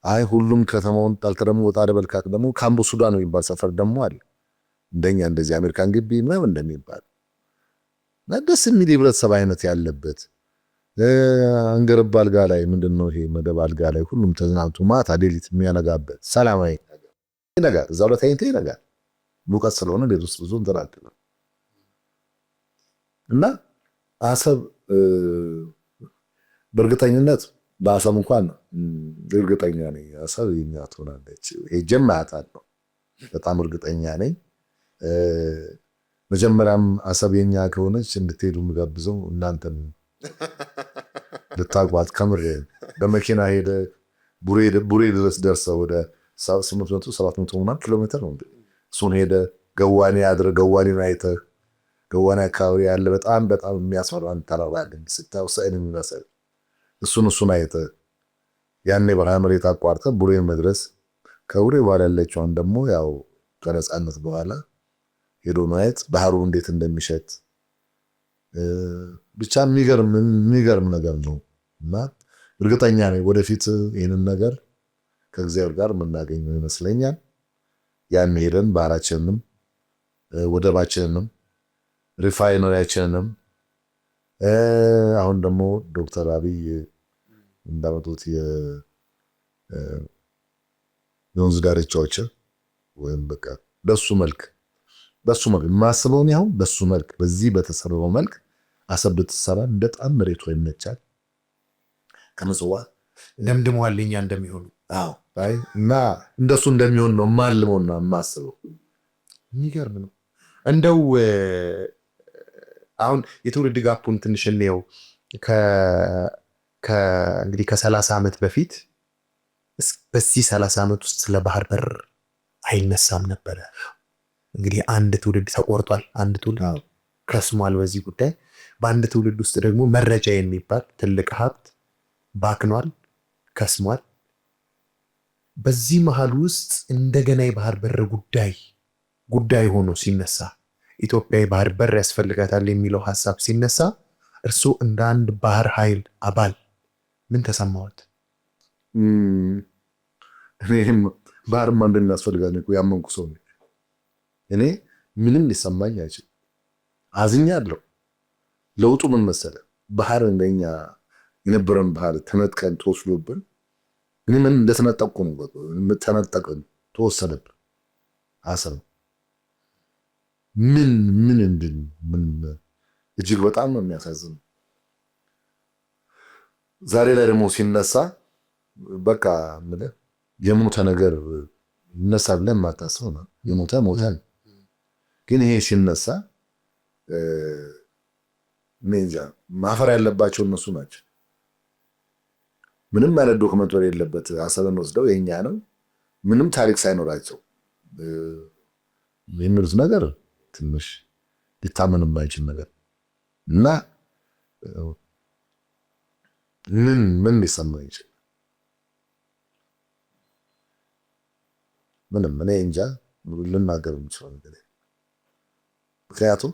አይ ሁሉም ከተማውን ጣልተ ደግሞ ወጣ ደበልካክ ደግሞ ካምቦ ሱዳን የሚባል ሰፈር ደግሞ አለ እንደኛ እንደዚህ አሜሪካን ግቢ ምናምን እንደሚባል ደስ የሚል የህብረተሰብ አይነት ያለበት አንገረብ አልጋ ላይ ምንድነው ይሄ መደብ አልጋ ላይ ሁሉም ተዝናንቶ ማታ ሌሊት የሚያነጋበት ሰላማዊ ነገር እዛው ላይ ተይንተ ነገር ሙቀት ስለሆነ ቤት ውስጥ ብዙ እንተራክ እና አሰብ በእርግጠኝነት በአሰብ እንኳን እርግጠኛ ነኝ አሰብ የኛ ትሆናለች። ጀማታለሁ በጣም እርግጠኛ ነኝ። መጀመሪያም አሰብ የኛ ከሆነች እንድትሄዱ ምጋብዘው እናንተን ልታቋት ከምር በመኪና ሄደ ቡሬ ድረስ ደርሰው ወደ 800-700 ኪሎ ሜትር ነው። እሱን ሄደ ገዋኔ አድረ ገዋኔን አይተህ ገዋኔ አካባቢ ያለ በጣም የሚያስፈራ ተራራ አለ ስታው ሰይን የሚመስል እሱን አይተህ ያኔ በረሃ መሬት አቋርጠህ ቡሬን መድረስ ከቡሬ በኋላ ያለችውን ደግሞ ያው ከነጻነት በኋላ ሄዶ ማየት ባህሩ እንዴት እንደሚሸት ብቻ የሚገርም ነገር ነው እና እርግጠኛ ነኝ ወደፊት ይህንን ነገር ከእግዚአብሔር ጋር የምናገኘው ይመስለኛል። ያን ሄደን ባህራችንንም ወደባችንንም ሪፋይነሪያችንንም አሁን ደግሞ ዶክተር አብይ እንዳመጡት የወንዝ ዳርቻዎች ወይም በቃ በሱ መልክ ማስበውን ያው በሱ መልክ በዚህ በተሰራው መልክ አሰብ ብትሰራ በጣም መሬቱ ይመቻል። ከምጽዋ ደምድመዋልኛ እንደሚሆኑ አይ እና እንደሱ እንደሚሆን ነው ማልመውና ማስበው። የሚገርም ነው። እንደው አሁን የትውልድ ጋፑን ትንሽ እንየው። እንግዲህ ከ30 ዓመት በፊት በዚህ 30 ዓመት ውስጥ ስለ ባህር በር አይነሳም ነበረ። እንግዲህ አንድ ትውልድ ተቆርጧል፣ አንድ ትውልድ ከስሟል በዚህ ጉዳይ። በአንድ ትውልድ ውስጥ ደግሞ መረጃ የሚባል ትልቅ ሀብት ባክኗል፣ ከስሟል። በዚህ መሃል ውስጥ እንደገና የባህር በር ጉዳይ ሆኖ ሲነሳ ኢትዮጵያ የባህር በር ያስፈልጋታል የሚለው ሐሳብ ሲነሳ እርሱ እንደ አንድ ባህር ኃይል አባል ምን ተሰማዎት? እኔም ባህርማ እንደሚያስፈልጋት ነው ያመንኩ ሰው ነኝ። እኔ ምንም ሊሰማኝ አይችልም። አዝኛለሁ። ለውጡ ምን መሰለ? ባህር እንደኛ የነበረን ባህር ተነጥቀን ተወስዶብን እኔ ምን እንደተነጠቁ ነው ተነጠቅን ተወሰደብን። አሰብ ምን እጅግ በጣም ነው የሚያሳዝን። ዛሬ ላይ ደግሞ ሲነሳ በቃ የሞተ ነገር ይነሳ ብለን ማታስበው ነው። የሞተ ሞታል። ግን ይሄ ሲነሳ እንጃ ማፈር ያለባቸው እነሱ ናቸው። ምንም አይነት ዶክመንት የሌለበት አሰብን ወስደው የኛ ነው ምንም ታሪክ ሳይኖራቸው የሚሉት ነገር ትንሽ ሊታመን የማይችል ነገር እና ምን ሊሰማኝ ይችላል? ምንም እኔ እንጃ ልናገር የምችለው ነገር። ምክንያቱም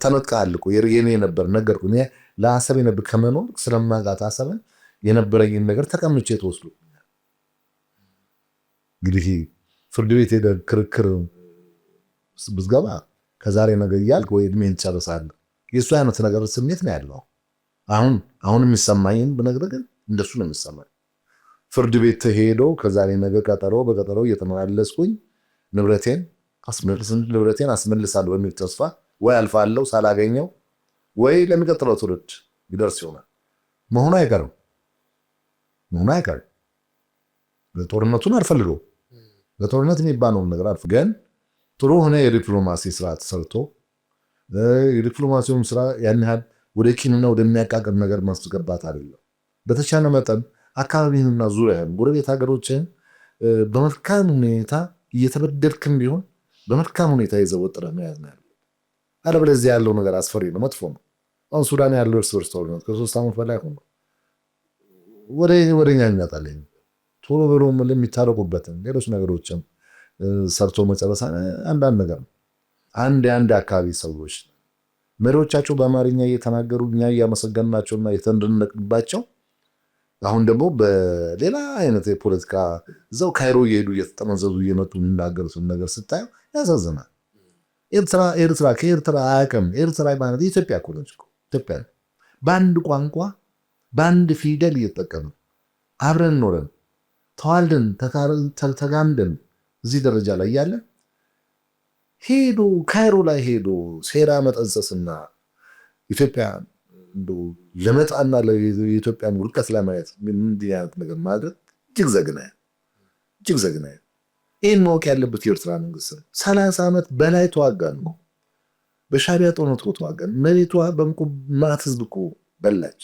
ተነጥቃል እኮ የኔ ነበር ነገር እኔ ለአሰብ የነበር ከመኖር ስለማጋት አሰብን የነበረኝን ነገር ተቀምጬ ተወስዶ እንግዲህ ፍርድ ቤት ሄደ ክርክር ብትገባ ከዛሬ ነገር እያልክ ወይ እድሜን ትጨርሳለህ። የእሱ አይነት ነገር ስሜት ነው ያለው። አሁን የሚሰማኝን ብነግርህ ግን እንደሱ ነው የሚሰማኝ። ፍርድ ቤት ሄዶ ከዛሬ ነገር በቀጠሮ እየተመላለስኩኝ ንብረቴን አስመልስን ንብረቴን አስመልሳለሁ በሚል ተስፋ ወይ አልፋለሁ ሳላገኘው ወይ ለሚቀጥለው ትውልድ ይደርስ ይሆናል። መሆኑ አይቀርም። ጦርነቱን አልፈልገው ለጦርነት የሚባለውን ነገር አልፍ ግን ጥሩ ሆነ የዲፕሎማሲ ስራ ተሰርቶ የዲፕሎማሲውን ስራ ያን ያህል ወደ ቂምና ወደሚያቃቅር ነገር ማስገባት አይደለም። በተቻለ መጠን አካባቢንና ዙሪያን ጎረቤት ሀገሮችን በመልካም ሁኔታ እየተበደልክም ቢሆን በመልካም ሁኔታ ይዘወጥረ መያዝ ነው። አለበለዚያ ያለው ነገር አስፈሪ ነው፣ መጥፎ ነው። አሁን ሱዳን ያለው እርስ በርስ ጦርነት ከ3 ዓመት በላይ ሆኖ ወደኛ ይመጣል። ቶሎ ብሎ የሚታረቁበትን ሌሎች ነገሮችም ሰርቶ መጨረስ አንዳንድ ነገር ነው። አንድ አካባቢ ሰዎች መሪዎቻቸው በአማርኛ እየተናገሩ እኛ እያመሰገንናቸውና የተንደነቅባቸው አሁን ደግሞ በሌላ አይነት የፖለቲካ እዛው ካይሮ እየሄዱ እየተጠመዘዙ እየመጡ የሚናገሩትን ነገር ስታየው ያሳዝናል። ኤርትራ ከኤርትራ አያውቅም። ኤርትራ ማለት ኢትዮጵያ እኮ ነች። ኢትዮጵያ በአንድ ቋንቋ በአንድ ፊደል እየተጠቀምን አብረን ኖረን ተዋልደን ተጋምደን እዚህ ደረጃ ላይ ያለን ሄዶ ካይሮ ላይ ሄዶ ሴራ መጠንሰስና ኢትዮጵያ ለመጣና ለኢትዮጵያን ውልቀት ለማየት እንዲህ አይነት ነገር ማድረግ እጅግ ዘግናኝ። ይህን ማወቅ ያለበት የኤርትራ መንግስት 30 ዓመት በላይ ተዋጋን ነው። በሻዕቢያ ጦርነት ተዋጋን። መሬቷ በምቁ ማት ህዝብ እኮ በላች።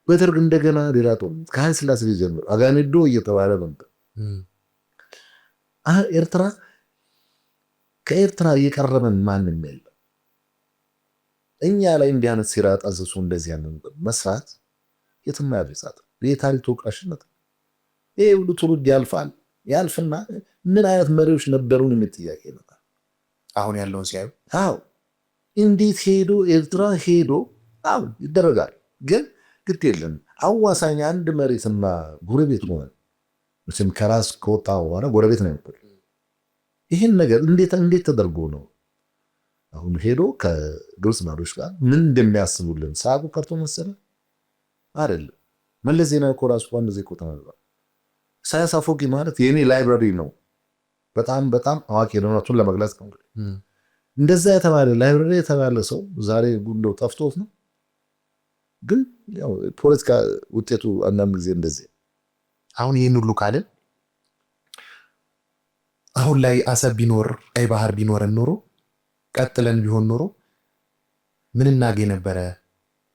በደርግ እንደገና ሌላ ጦርነት ከኃይለ ሥላሴ ጀምሮ አጋኔዶ እየተባለ ነበር። ኤርትራ ከኤርትራ እየቀረበን ማንም የለም። እኛ ላይ እንዲህ አይነት ሴራ ጠንስሶ እንደዚህ ያንን መስራት የትም ያደርሳል። የታሪክ ተወቃሽነት። ይሄ ሁሉ ትውልድ ያልፍና ምን አይነት መሪዎች ነበሩን የሚል ጥያቄ ነበር። አሁን ያለውን ሲያዩ እንዴት ሄዶ ኤርትራ ሄዶ ይደረጋል። ግን ግድ የለም አዋሳኝ አንድ መሬትና ጎረቤት ሆነ ምስም ከራስ ከወጣ በኋላ ጎረቤት ነው ነበር። ይህን ነገር እንዴት ተደርጎ ነው አሁን ሄዶ ከግብፅ መሪዎች ጋር ምን እንደሚያስቡልን ሳቁ ቀርቶ መሰለ አይደለም። መለስ ዜናዊ እኮ ራሱ አንድ ጊዜ እኮ ተናግሯል። ኢሳያስ አፈወርቂ ማለት የኔ ላይብራሪ ነው። በጣም አዋቂ ነውነቱን ለመግለጽ ነው። እንደዛ የተባለ ላይብራሪ የተባለ ሰው ዛሬ ጉንዶ ጠፍቶት ነው። ግን ያው ፖለቲካ ውጤቱ አንዳንድ ጊዜ እንደዚህ አሁን ይህን ሁሉ ካልን አሁን ላይ አሰብ ቢኖር ቀይ ባህር ቢኖረን ኖሮ ቀጥለን ቢሆን ኖሮ ምን እናገኝ ነበረ?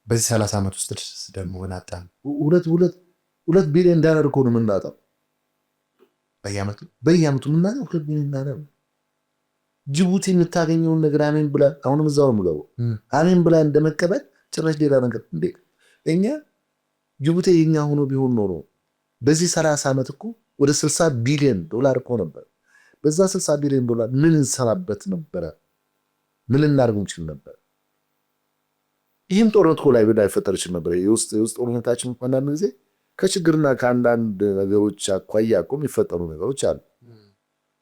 በዚህ 30 ዓመት ውስጥ ደግሞ እናጣን 2 ቢሊዮን ዶላር እኮ ነው የምናጣው በየዓመቱ የምናገኘው 2 ቢሊዮን ዶላር። ጅቡቲ የምታገኘውን ነገር አሜን ብላ አሁንም እዛው ነው የምገባው አሜን ብላ እንደመቀበል ጭራሽ ሌላ ነገር እንዴ! እኛ ጅቡቲ የኛ ሆኖ ቢሆን ኖሮ በዚህ 30 ዓመት እኮ ወደ 60 ቢሊዮን ዶላር እኮ ነበር። በዛ 60 ቢሊዮን ዶላር ምን እንሰራበት ነበረ? ምን ልናደርግ እንችል ነበር? ይህም ጦርነት እኮ ላይ ላይፈጠር ይችል ነበር። የውስጥ ጦርነታችን አንዳንድ ጊዜ ከችግርና ከአንዳንድ ነገሮች አኳያ እኮ የሚፈጠሩ ነገሮች አሉ።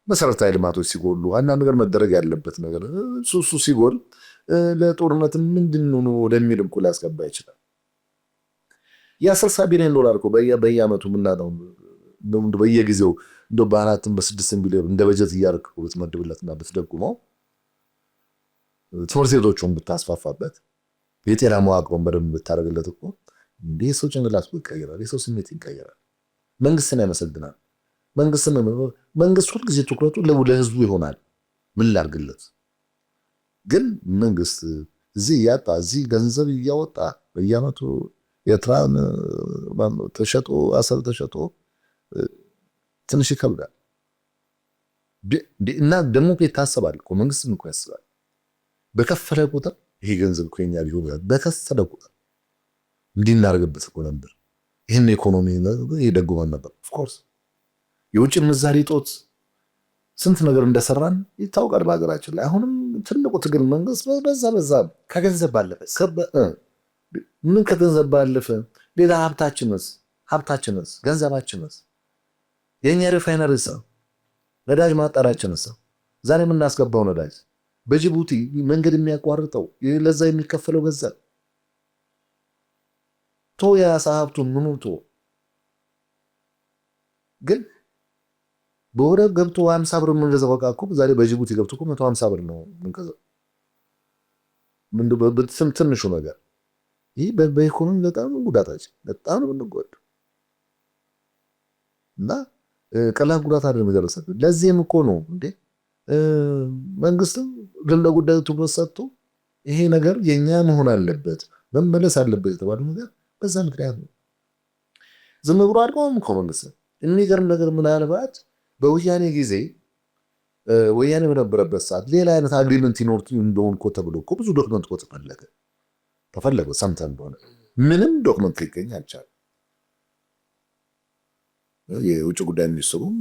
መሰረታዊ ልማቶች ሲጎሉ አንዳንድ ነገር መደረግ ያለበት ነገር እሱ ሲጎል ለጦርነት ምንድን ነው ወደሚል እኮ ሊያስገባ ይችላል። የ60 ቢሊዮን ዶላር እኮ በየዓመቱ ምናለው በየጊዜው በ4 በ6 ቢሊዮን እንደ በጀት እያደረክ ብትመድብለትና ብትደጉመው ትምህርት ቤቶቹን ብታስፋፋበት የጤና መዋቅሩን በደንብ ብታደርግለት እኮ እንዲህ ሰው ጭንቅላት ይቀየራል፣ የሰው ስሜት ይቀየራል። መንግስትን ያመሰግናል። መንግስት ሁልጊዜ ትኩረቱ ለህዝቡ ይሆናል። ምን ላድርግለት? ግን መንግስት እዚህ እያጣ እዚህ ገንዘብ እያወጣ በየዓመቱ ኤርትራን ተሸጦ አሰብ ተሸጦ ትንሽ ይከብዳል። እና ደግሞ ይታሰባል እኮ መንግስትም እኮ ያስባል። በከፈለ ቁጥር ይሄ ገንዘብ እኮ የኛ ሊሆን በከሰለ ቁጥር እንዲናርግበት እኮ ነበር። ይህን ኢኮኖሚ ይደጉመን ነበር። ኦፍኮርስ የውጭ ምንዛሪ ጦት ስንት ነገር እንደሰራን ይታወቃል በሀገራችን ላይ። አሁንም ትልቁ ትግል መንግስት በዛ ከገንዘብ ባለፈ ምን ከገንዘብ ባለፈ ሌላ ሀብታችንስ ገንዘባችንስ የኛ ሪፋይነሪስ ነዳጅ ማጣሪያችንስ ዛሬ የምናስገባው ነዳጅ በጅቡቲ መንገድ የሚያቋርጠው ለዛ የሚከፈለው ገንዘብ ቶ የአሳ ሀብቱን ምኑቶ ግን በወደብ ገብቶ 50 ብር የምንገዛው ዕቃ እኮ ዛሬ በጅቡቲ ገብቶ እኮ 150 ብር ነው የምንገዛው። ምንድን ትንሹ ነገር ይህ በኢኮኖሚ በጣም ጉዳታችን በጣም ነው የምንጎዳው እና ቀላል ጉዳት አይደለም የደረሰብን። ለዚህም እኮ ነው እንዴ መንግስትም ለጉዳዩ ትኩረት ሰጥቶ ይሄ ነገር የኛ መሆን አለበት መመለስ አለበት የተባለው ነገር በዛ ምክንያት ነው። ዝም ብሎ አድርገውም እኮ መንግስት የሚገርም ነገር ምናልባት በወያኔ ጊዜ ወያኔ በነበረበት ሰዓት ሌላ አይነት አግሪመንት ይኖር እንደሆነ እኮ ተብሎ እኮ ብዙ ዶክመንት እኮ ተፈለገ ሰምተን እንደሆነ ምንም ዶክመንት ሊገኝ አልቻለም። የውጭ ጉዳይ ሚኒስትሩም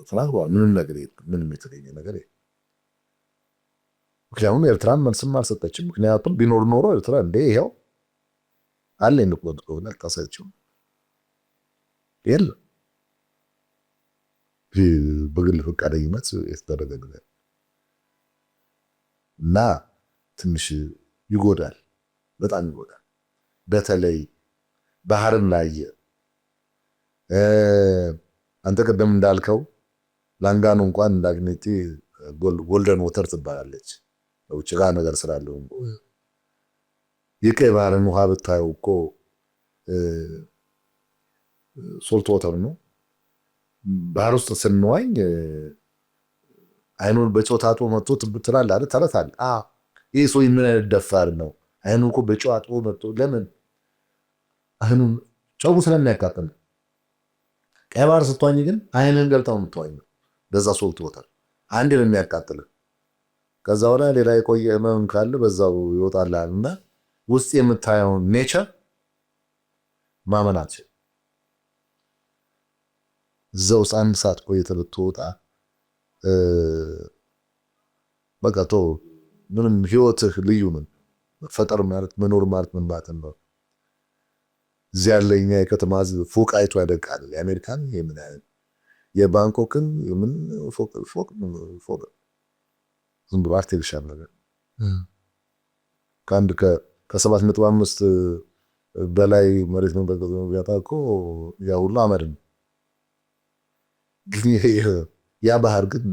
ተናግረዋል። ምንም የተገኘ ነገር የለም። ምክንያቱም ኤርትራን መልስም አልሰጠችም። ምክንያቱም ቢኖር ኖሮ ኤርትራ እንዴ ይኸው አለ ንቁጥ ከሆነ ታሳቸው የለም በግል ፈቃደኝነት የተደረገ ነገር እና ትንሽ ይጎዳል፣ በጣም ይጎዳል። በተለይ ባህርን ላይ አንተ ቀደም እንዳልከው ላንጋኖ እንኳን እንዳግኔቲ ጎልደን ወተር ትባላለች። ውጭ ጋር ነገር ስላለው የቀይ ባህርን ውሃ ብታየው እኮ ሶልት ወተር ነው። ባህር ውስጥ ስንዋኝ አይኑን በጮታቶ መጥቶ ትብትላል አይደል? ተረታል። ይህ ሰው ምን አይነት ደፋር ነው? አይኑ እኮ በጮታቶ መጥቶ ለምን አይኑን ጨው ስለሚያቃጥል። ቀይ ባህር ስትዋኝ ግን አይንን ገልጣው የምትዋኝ ነው። በዛ ሶልት ወተር አንድ ነው የሚያቃጥል። ከዛ በኋላ ሌላ የቆየ ህመም ካለ በዛው ይወጣላል እና ውስጥ የምታየውን ኔቸር ማመናት እዛው አንድ ሰዓት ቆይተህ ብትወጣ በቃ ተው። ምንም ህይወትህ ልዩ ምን መፈጠር ማለት መኖር ማለት ምን ማለት ነው? እዚያ ያለኛ የከተማ ፎቅ አይቶ ያደቃል። የአሜሪካን የምን አይነት የባንኮክን ምን ፎቅ ዝም ብሎ አርቲፊሻል ነገር ከአንድ ከ7.5 በላይ መሬት ነው በቃ እኮ ያ ሁሉ አመድ ነው። ያ ባህር ግን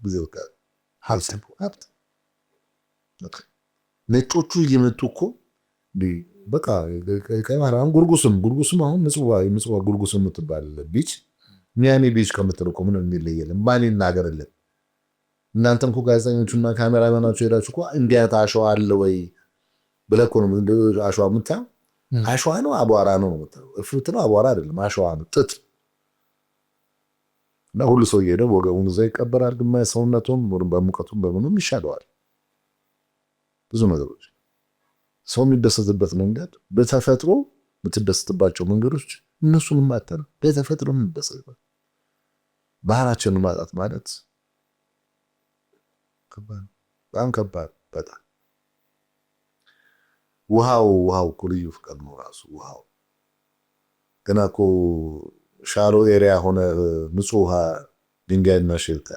ብዙ ሀብት ነጮቹ እየመጡ እኮ በቃ ቀይ ባህር ጉርጉስም አሁን ምጽዋ ጉርጉስም የምትባል ቢች ሚያሚ ቢች ከምትለው እኮ ምንም የሚለየለም። ማን ይናገርልን? እናንተም እኮ ጋዜጠኞቹና ካሜራማናችሁ ሄዳችሁ እኮ እንዲያት አሸዋ አለ ወይ ብለህ እኮ ነው አሸዋ የምታየው። አሸዋ ነው አቧራ ነው የምታየው። እፍርት ነው አቧራ አይደለም፣ አሸዋ ነው ጥጥ። እና ሁሉ ሰው እየሄደ ወገቡን እዛ ይቀበራል። ግማሽ ሰውነቱን በሙቀቱም በምኑም ይሻለዋል። ብዙ ነገሮች ሰው የሚደሰትበት መንገድ በተፈጥሮ የምትደሰትባቸው መንገዶች እነሱን ማተር በተፈጥሮ የምትደሰትበት ባህራችንን ማጣት ማለት በጣም ከባድ። በጣም ውሃው እኮ ልዩ ፍቅር ነው ራሱ ውሃው። ገና እኮ ሻሎ ኤሪያ ሆነ ንጹህ ውሃ ድንጋይና ሸልታ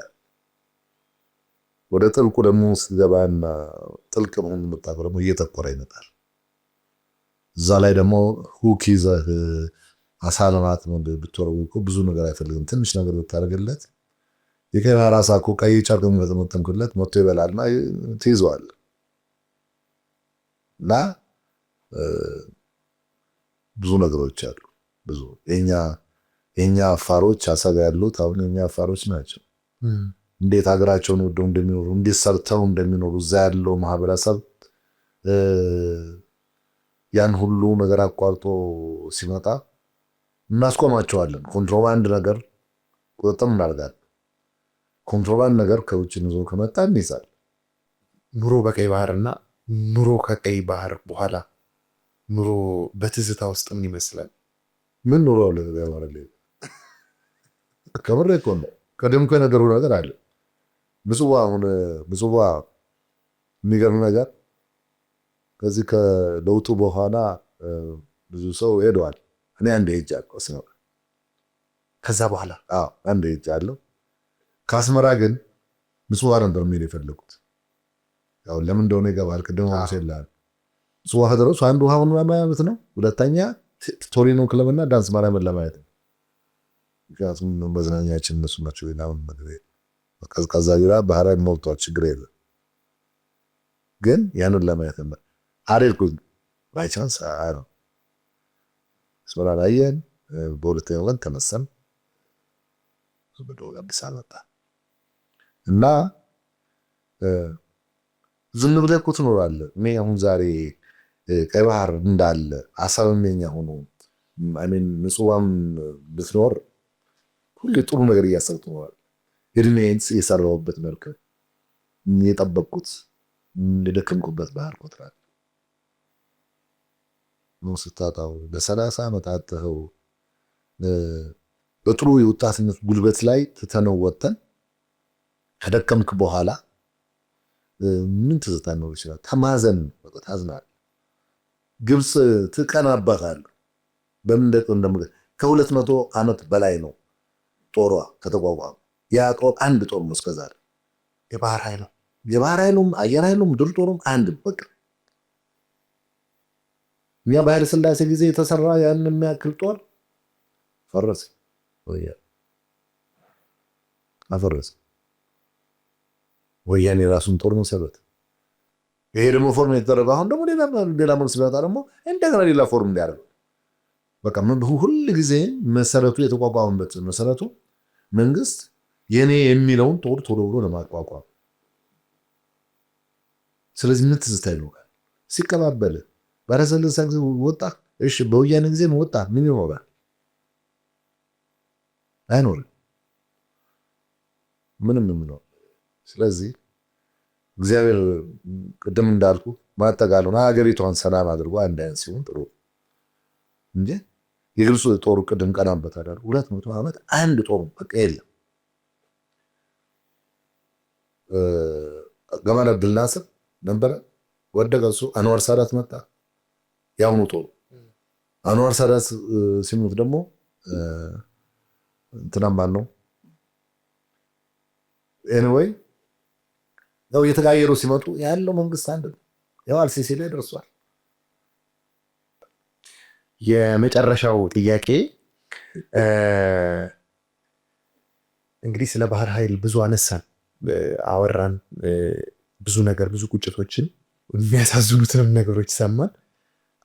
ወደ ጥልቁ ደግሞ ስትገባና ጥልቅ ነው የምታውቀው ደግሞ እየጠቆረ ይመጣል። እዛ ላይ ደግሞ ሁክ ይዘህ አሳ ለማት ነው ብትወረው እኮ ብዙ ነገር አይፈልግም። ትንሽ ነገር ብታደርግለት የቀይ ባህር አሳ እኮ ቀይ ጨርቅ መተምኩለት መጥቶ ይበላልና ትይዘዋል። እና ብዙ ነገሮች አሉ። ብዙ የኛ አፋሮች አሰጋ ያሉት አሁን የኛ አፋሮች ናቸው። እንዴት ሀገራቸውን ወደው እንደሚኖሩ እንዴት ሰርተው እንደሚኖሩ እዛ ያለው ማህበረሰብ ያን ሁሉ ነገር አቋርጦ ሲመጣ እናስቆማቸዋለን። ኮንትሮባንድ ነገር ቁጥጥር እናደርጋለን። ኮንትሮባንድ ነገር ከውጭ ይዞ ከመጣ እንይዛል። ኑሮ በቀይ ባህርና ኑሮ ከቀይ ባህር በኋላ ኑሮ በትዝታ ውስጥ ምን ይመስላል? ምን ኑሮ አለ ማለት ነው? ከምሬ እኮ ነው። ቀደም ከነገሩ ነገር አለ። ምጽዋ የሚገርም ነገር ከዚህ ከለውጡ በኋላ ብዙ ሰው ሄደዋል። እኔ አንድ ሄጃለሁ ነው። ከዛ በኋላ አንድ ሄጃለሁ። ከአስመራ ግን ምጽዋ ነበር የሚሄድ የፈለጉት። ያው ለምን እንደሆነ ይገባል። ቅድም ወሰላል ምጽዋ ከደረሱ አንድ ውሃውን ለማየት ነው። ሁለተኛ ቶሪኖ ክለብና ዳንስ ማርያምን ለማየት ነው። ምክንያቱም መዝናኛችን እነሱ ናቸው። ሌላውን ነገር ቀዝቃዛ ቢራ ባህር ኃይል ሞልቷል፣ ችግር የለም። ግን ያንን ለማየት አልሄድኩም ባይ ቻንስ ነው ስላላየን በሁለተኛው ቀን ተነሳን ወደ አዲስ አበባ እና ዝም ብለህ እኮ ትኖራለህ። እኔ አሁን ዛሬ ቀይ ባህር እንዳለ አሳበኛ ሆኖ ምጽዋም ብትኖር ሁሌ ጥሩ ነገር እያሰብክ ትኖራለህ። እድሜን የሰራሁበት መርከብ የጠበቅኩት የደከምኩበት ባህር ቆጥራለሁ ነው ስታጣው በ30 ዓመት አጥተኸው በጥሩ የወጣትነት ጉልበት ላይ ትተነው ወጥተን ከደከምክ በኋላ ምን ትዝታ ነው ይችላል? ተማዘን ታዝናል። ግብጽ ትቀናባታል። በምን ከ200 ዓመት በላይ ነው ጦሯ ከተቋቋመ። ያ ጦር አንድ ጦር ነው እስከዛሬ የባህር ኃይል ነው። የባህር ኃይሉም አየር ኃይሉም ድል ጦሩም አንድ በቃ እኛ በኃይለ ሥላሴ ጊዜ የተሰራ ያን የሚያክል ጦር ፈረሰ ወይ አፈረሰ። ወያኔ ራሱን ጦር ነው ሰበት። ይሄ ደግሞ ፎርም የተደረገ አሁን ደግሞ ሌላ መልስ ቢመጣ ደግሞ እንደገና ሌላ ፎርም እንዲያደርግ በቃ ሁል ጊዜ መሰረቱ የተቋቋመበት መሰረቱ መንግስት የኔ የሚለውን ጦር ቶሎ ብሎ ለማቋቋም። ስለዚህ ምን ትዝታ ይኖራል ሲቀባበል ባለሰለሳ ጊዜ ወጣ። እሺ በወያኔ ጊዜ ወጣ ምን ይኖራል? አይኖርም ምንም ነው። ስለዚህ እግዚአብሔር ቅድም እንዳልኩ ማጠቃለሉና ሀገሪቷን ሰላም አድርጎ አንድ አይነት ሲሆን ጥሩ እንጂ የግብጽ ጦር ቅድም ቀናበት አይደል 200 ዓመት አንድ ጦር በቃ የለም። ገማል አብዱል ናስር ነበር ወደቀ። እሱ አንዋር ሳዳት መጣ። ያውኑ ጦር አንዋር ሳዳት ሲሞት ደግሞ እንትናም ማን ነው ኤኒዌይ ነው የተጋየሩ ሲመጡ ያለው መንግስት አንድ ነው። ያው አልሲሲ ላይ ደርሷል። የመጨረሻው ጥያቄ እንግዲህ ስለ ባህር ኃይል ብዙ አነሳን፣ አወራን፣ ብዙ ነገር ብዙ ቁጭቶችን የሚያሳዝኑትንም ነገሮች ሰማን።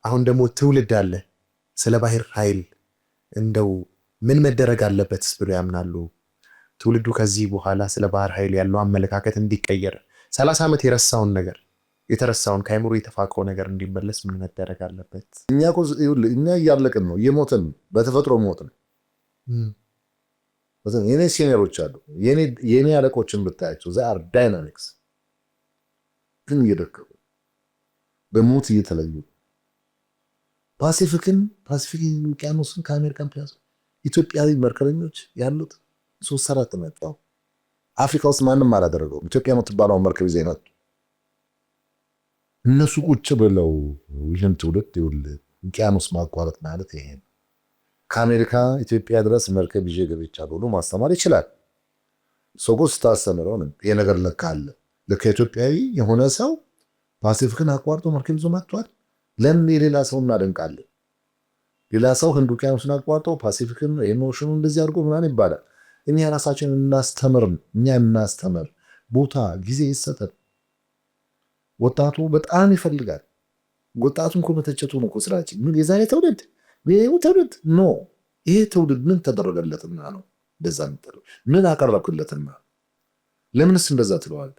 አሁን ደግሞ ትውልድ አለ። ስለ ባህር ኃይል እንደው ምን መደረግ አለበት ብሎ ያምናሉ? ትውልዱ ከዚህ በኋላ ስለ ባህር ኃይል ያለው አመለካከት እንዲቀየር 30 ዓመት የረሳውን ነገር የተረሳውን ከአይምሮ የተፋቀው ነገር እንዲመለስ ምን መደረግ አለበት? እኛ እያለቅን ነው፣ እየሞትን በተፈጥሮ ሞትን። የኔ ሲኒየሮች አሉ፣ የኔ አለቆችን ብታያቸው ዛር ዳይናሚክስ ግን እየደከሙ በሞት እየተለዩ ፓሲፊክ ውቅያኖስን ከአሜሪካን ፒያሳ ኢትዮጵያዊ መርከበኞች ያሉት 3-4 መጣው። አፍሪካ ውስጥ ማንም አላደረገውም። ኢትዮጵያ የምትባለው መርከብ ይዘው መጡ። እነሱ ቁጭ ብለው ይህን ትውልድ ውቅያኖስ ማቋረጥ ማለት ይሄ ነው። ከአሜሪካ ኢትዮጵያ ድረስ መርከብ ይዤ ገብቻለሁ ብሎ ማስተማር ይችላል። ሰዎች ታስተምረው ነው ይሄ ነገር ለካ አለ። ለካ ኢትዮጵያዊ የሆነ ሰው ፓሲፊክን አቋርጦ መርከብ ይዞ መጥቷል። ለምን የሌላ ሰው እናደንቃለን? ሌላ ሰው ህንድ ውቅያኖስን አቋርጦ ፓሲፊክን ኦሽኑ እንደዚህ አድርጎ ምናምን ይባላል። እኛ ራሳችንን እናስተምር፣ ቦታ ጊዜ ይሰጠን። ወጣቱ በጣም ይፈልጋል። ወጣቱን እኮ መተቸቱ ነው ስራችን። ምን የዛሬ ትውልድ ኖ ይሄ ትውልድ ምን ተደረገለትና ነው እንደዛ የምትለው? ምን አቀረብክለትና? ለምንስ እንደዛ ትለዋለህ?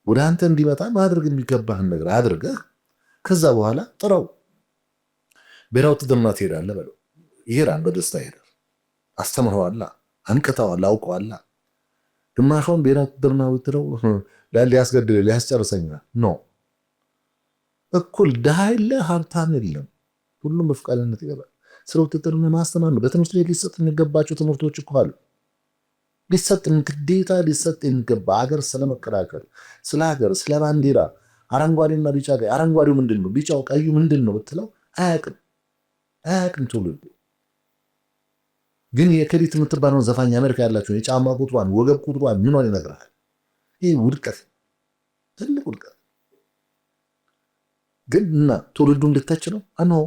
ወደ አንተ እንዲመጣ ማድረግ የሚገባህን ነገር አድርገህ ከዛ በኋላ ጥረው። ብሔራዊ ውትድርና ትሄዳለህ በለው፣ ይሄዳል፣ በደስታ ይሄዳል። አስተምረዋላ፣ አንቅተዋላ፣ አውቀዋላ። ግማሹን ብሔራዊ ውትድርና ብትለው ሊያስገድል ሊያስጨርሰኛል ኖ እኩል ድሃ የለ ሀብታም የለም፣ ሁሉም በፍቃደኝነት ይገባል። ስለ ውትድርና ማስተማር ነው። በትምህርት ቤት ሊሰጥ የሚገባቸው ትምህርቶች እኮ አሉ። ግዴታ ሊሰጥ የሚገባ ሀገር ስለመከላከል፣ ስለ ሀገር፣ ስለ ባንዲራ አረንጓዴና ቢጫ ቀይ። አረንጓዴው ምንድን ነው? ቢጫው ቀዩ ምንድን ነው ብትለው አያውቅም ትውልዱ። ግን የከዲት የምትባለውን ዘፋኝ አሜሪካ ያላቸውን የጫማ ቁጥሯን ወገብ ቁጥሯን ምኗን ይነግራል። ይህ ውድቀት፣ ትልቅ ውድቀት። ግን እና ትውልዱ እንድተች ነው።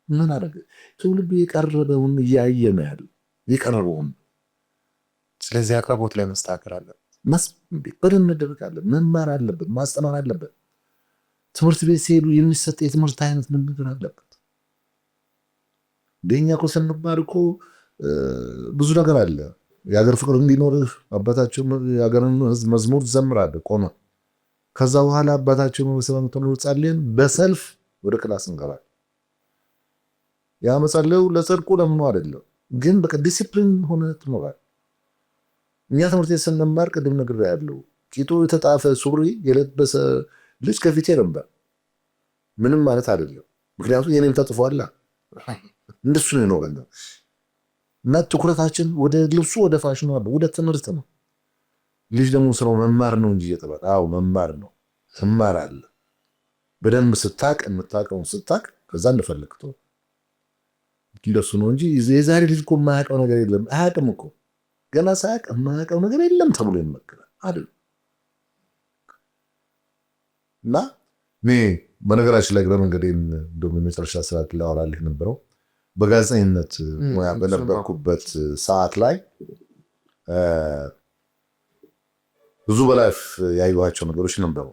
ምን አደረገ? ትውልዱ የቀረበውን እያየ ነው ያለው። ይቀርቡን። ስለዚህ አቅርቦት ላይ መስተካከል አለ። በደንብ መደረግ አለ። መማር አለበት፣ ማስተማር አለበት። ትምህርት ቤት ሲሄዱ የሚሰጥ የትምህርት አይነት መምር አለበት። እንደኛ እኮ ስንማር እኮ ብዙ ነገር አለ። የሀገር ፍቅር እንዲኖርህ አባታቸው የሀገርን ሕዝብ መዝሙር ትዘምራለህ ቆመ። ከዛ በኋላ አባታቸው ሰላምተን ጸልየን በሰልፍ ወደ ክላስ እንገባለን። ያ መጸለዩ ለጽድቁ ለምኑ አይደለም፣ ግን በቃ ዲሲፕሊን ሆነ ትኖራለህ። እኛ ትምህርት ቤት ስንማር ቅድም ነገር ያለው ቂጡ የተጣፈ ሱሪ የለበሰ ልጅ ከፊቴ ነበር። ምንም ማለት አይደለም፣ ምክንያቱም የኔም ተጥፏላ። እንደሱ ነው የኖረን እና ትኩረታችን ወደ ልብሱ ወደ ፋሽኑ አለ፣ ወደ ትምህርት ነው። ልጅ ደግሞ ስራው መማር ነው እንጂ እየተባለ መማር ነው። ትማራለህ በደንብ ስታቅ የምታውቀውን ስታቅ ከዛ እንደፈለግቶ እንደሱ ነው እንጂ የዛሬ ልጅ እኮ የማያውቀው ነገር የለም። አያውቅም እኮ ገና ሳያውቅ የማያውቀው ነገር የለም ተብሎ ይመከራል አይደል? እና በነገራችን ላይ እግረ መንገዴን እንደውም የመጨረሻ ሰዓት ላወራልህ ነበረው በጋዜጠኝነት ሙያ በነበርኩበት ሰዓት ላይ ብዙ በላይፍ ያዩዋቸው ነገሮች ነበሩ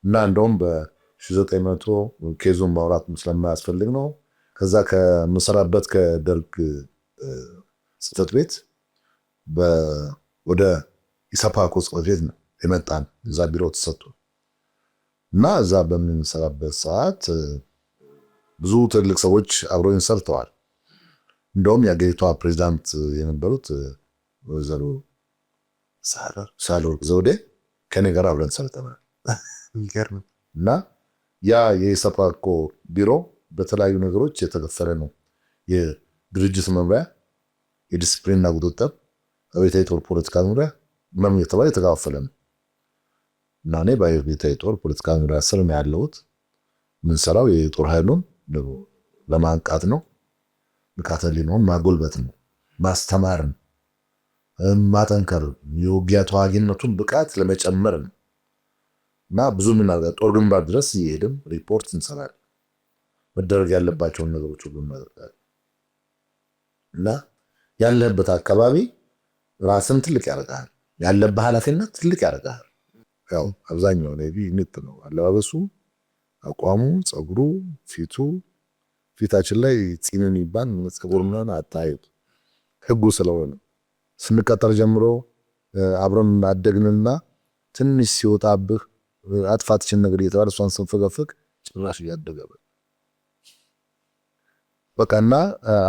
እና እንደውም በ1900 ኬዙን ማውራት ስለማያስፈልግ ነው። ከዛ ከምሰራበት ከደርግ ጽሕፈት ቤት ወደ ኢሰፓኮ ጽሕፈት ቤት ነው የመጣን። እዛ ቢሮ ተሰጥቶ እና እዛ በምንሰራበት ሰዓት ብዙ ትልቅ ሰዎች አብረውኝ ሰርተዋል። እንደውም የአገሪቷ ፕሬዚዳንት የነበሩት ወይዘሮ ሳህለወርቅ ዘውዴ ከኔ ጋር አብረን ሰርተናል። እና ያ የኢሰፓኮ ቢሮ በተለያዩ ነገሮች የተከፈለ ነው። የድርጅት መምሪያ፣ የዲስፕሊንና ቁጥጥር፣ አብዮታዊ ጦር ፖለቲካ መምሪያ ምናምን የተባለ የተከፋፈለ ነው። እና እኔ በአብዮታዊ ጦር ፖለቲካ መምሪያ ስር ነው ያለሁት። የምንሰራው የጦር ኃይሉን ለማንቃት ነው። ንቃተ ህሊናውን ማጎልበት ነው፣ ማስተማር ነው፣ ማጠንከር፣ የውጊያ ተዋጊነቱን ብቃት ለመጨመር ነው። እና ብዙ ጦር ግንባር ድረስ እየሄድን ሪፖርት እንሰራለን። መደረግ ያለባቸውን ነገሮች ሁሉ እናደርጋለን። እና ያለህበት አካባቢ ራስን ትልቅ ያደርጋል። ያለብህ ኃላፊነት ትልቅ ያደርጋል። ያው አብዛኛው ነቢ ንጥ ነው አለባበሱ፣ አቋሙ፣ ፀጉሩ፣ ፊታችን ላይ ፂምን ይባል ፀጉር ምናምን አታዩት። ህጉ ስለሆነ ስንቀጠር ጀምሮ አብረን አደግንና ትንሽ ሲወጣብህ አጥፋትችን ነገር እየተባለ እሷን ስንፈገፍግ ጭራሽ እያደገበ በቃና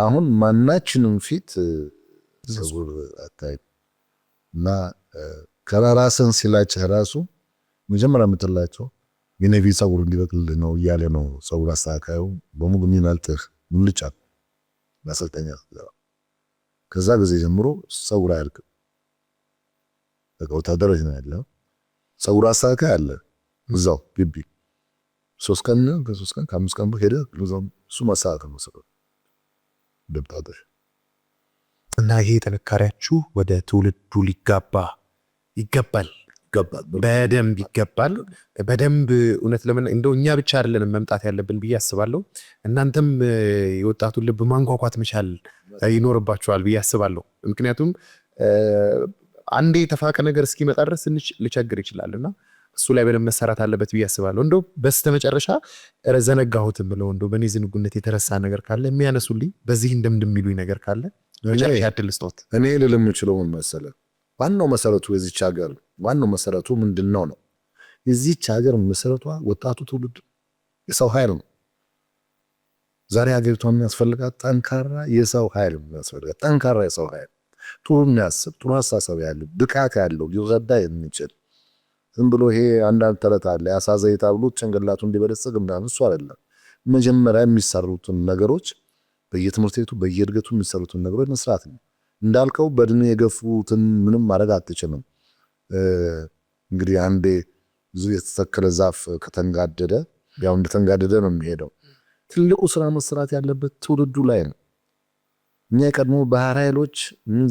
አሁን ማናችንም ፊት ፀጉር አታዩት። እና ከራስን ሲላጭህ ራሱ መጀመሪያ የምትላቸው የኔቪ ፀጉር እንዲበቅል ነው እያለ ነው ፀጉር አስተካካዩ በሙሉ የሚመልጥህ ሙልጫ ማሰልጠኛ። ከዛ ጊዜ ጀምሮ ፀጉር አያልቅም። በቃ ወታደሮች ነው ያለው። ፀጉር አስተካካይ አለ እዛው ግቢ 3 ቀን ከ5 ቀን ሄደ እሱ ማስተካከል ነው ሰው ደብታሽ። እና ይሄ ጥንካሬያችሁ ወደ ትውልዱ ሊጋባ ይገባል፣ በደንብ ይገባል። በደንብ እውነት ለምን እንደው እኛ ብቻ አይደለንም መምጣት ያለብን ብዬ አስባለሁ። እናንተም የወጣቱን ልብ ማንኳኳት መቻል ይኖርባችኋል ብዬ አስባለሁ። ምክንያቱም አንዴ የተፋቀ ነገር እስኪመጣ ድረስ ትንሽ ሊቸግር ይችላልና እሱ ላይ በደንብ መሰራት አለበት ብዬ አስባለሁ። እንደው በስተመጨረሻ ዘነጋሁትም ብለው እንደው በእኔ ዝንጉነት የተረሳ ነገር ካለ የሚያነሱልኝ በዚህ እንደምድሚሉኝ ነገር ካለ መጨረሻ ያድል ስጦት እኔ ልል የምችለው ምን መሰለህ? ዋናው መሰረቱ የዚች ሀገር ዋናው መሰረቱ ምንድነው ነው? የዚች ሀገር መሰረቷ ወጣቱ ትውልድ የሰው ኃይል ነው። ዛሬ ሀገሪቷን የሚያስፈልጋት ጠንካራ የሰው ኃይል የሚያስፈልጋት ጠንካራ የሰው ኃይል ጥሩ የሚያስብ ጥሩ አስተሳሰብ ያለው ብቃት ያለው ሊረዳ የሚችል ዝም ብሎ ይሄ አንዳንድ ተረት አለ ያሳዘይታ ብሎ ጭንቅላቱ እንዲበለጽግ ምናምን እሱ አይደለም። መጀመሪያ የሚሰሩትን ነገሮች በየትምህርት ቤቱ በየእድገቱ የሚሰሩትን ነገሮች መስራት ነው። እንዳልከው በእድሜ የገፉትን ምንም ማድረግ አትችልም። እንግዲህ አንዴ ብዙ የተተከለ ዛፍ ከተንጋደደ ያው እንደተንጋደደ ነው የሚሄደው። ትልቁ ስራ መስራት ያለበት ትውልዱ ላይ ነው። እኛ የቀድሞ ባህር ኃይሎች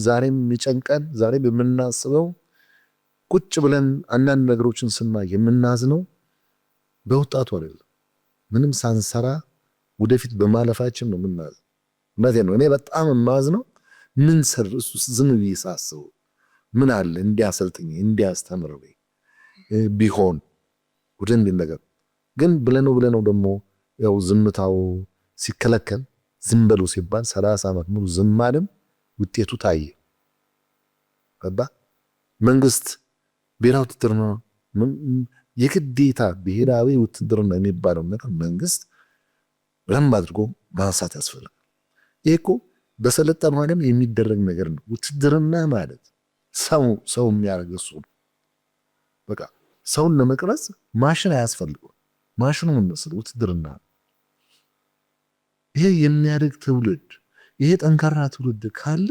ዛሬም የሚጨንቀን ዛሬም የምናስበው ቁጭ ብለን አንዳንድ ነገሮችን ስናይ የምናዝነው በወጣቱ አይደለም። ምንም ሳንሰራ ወደፊት በማለፋችን ነው የምናዝነው። እውነቴን ነው። እኔ በጣም የማዝነው ምን ሰር እሱ ዝም ብዬ ሳስበው ምን አለ እንዲያሰልጥኝ እንዲያስተምረው ቢሆን ወደ እንዲህ ነገር ግን ብለነው ደግሞ ያው ዝምታው ሲከለከል ዝም በሉ ሲባል 30 ዓመት ሙሉ ዝም አለም ውጤቱ ታየ። ገባ መንግስት ብሔራዊ ውትድርና የግዴታ ብሔራዊ ውትድርና የሚባለው ነገር መንግስት በደንብ አድርጎ ማንሳት ያስፈልጋል። ይሄ እኮ በሰለጠነው ዓለም የሚደረግ ነገር ነው። ውትድርና ማለት ሰው የሚያደርግ እሱ ነው። በቃ ሰውን ለመቅረጽ ማሽን አያስፈልገው። ማሽኑ መስል ውትድርና ይሄ የሚያድግ ትውልድ ይሄ ጠንካራ ትውልድ ካለ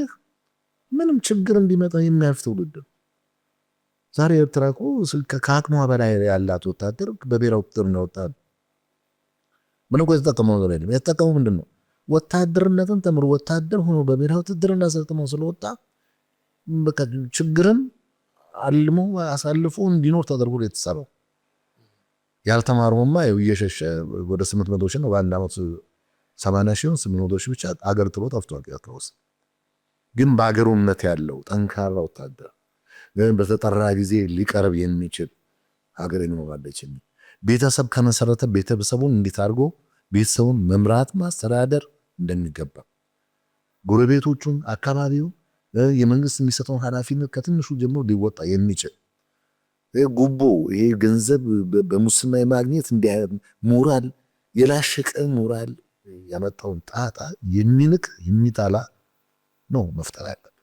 ምንም ችግር እንዲመጣ የሚያልፍ ትውልድ ነው። ዛሬ ኤርትራ እኮ ከአቅሟ በላይ ያላት ወታደር በብሔራዊ ውትድርና ወጣት ምን እኮ የተጠቀመው ነገር የለም። የተጠቀመው ምንድን ነው? ወታደርነትን ተምሮ ወታደር ሆኖ በብሔራዊ ውትድርና ሰልጥኖ ስለወጣ በቃ ችግርን አልሞ አሳልፎ እንዲኖር ተደርጎ የተሰራው። ያልተማረውማ እየሸሸ ወደ 800 ሺህ ነው በአንድ ዓመት 80 ሺህ 800 ሺህ ብቻ አገር ጥሎ ጠፍቷል። ያተውስ ግን በአገሩነት ያለው ጠንካራ ወታደር ግን በተጠራ ጊዜ ሊቀርብ የሚችል ሀገር ይኖራለች። ቤተሰብ ከመሰረተ ቤተሰቡን እንዴት አድርጎ ቤተሰቡን መምራት ማስተዳደር እንደሚገባ ጎረቤቶቹን አካባቢው የመንግስት የሚሰጠውን ኃላፊነት ከትንሹ ጀምሮ ሊወጣ የሚችል ጉቦ ይሄ ገንዘብ በሙስና የማግኘት እንዲህ ሞራል የላሸቀ ሞራል ያመጣውን ጣጣ የሚንቅ የሚጣላ ነው መፍጠር ያለበት።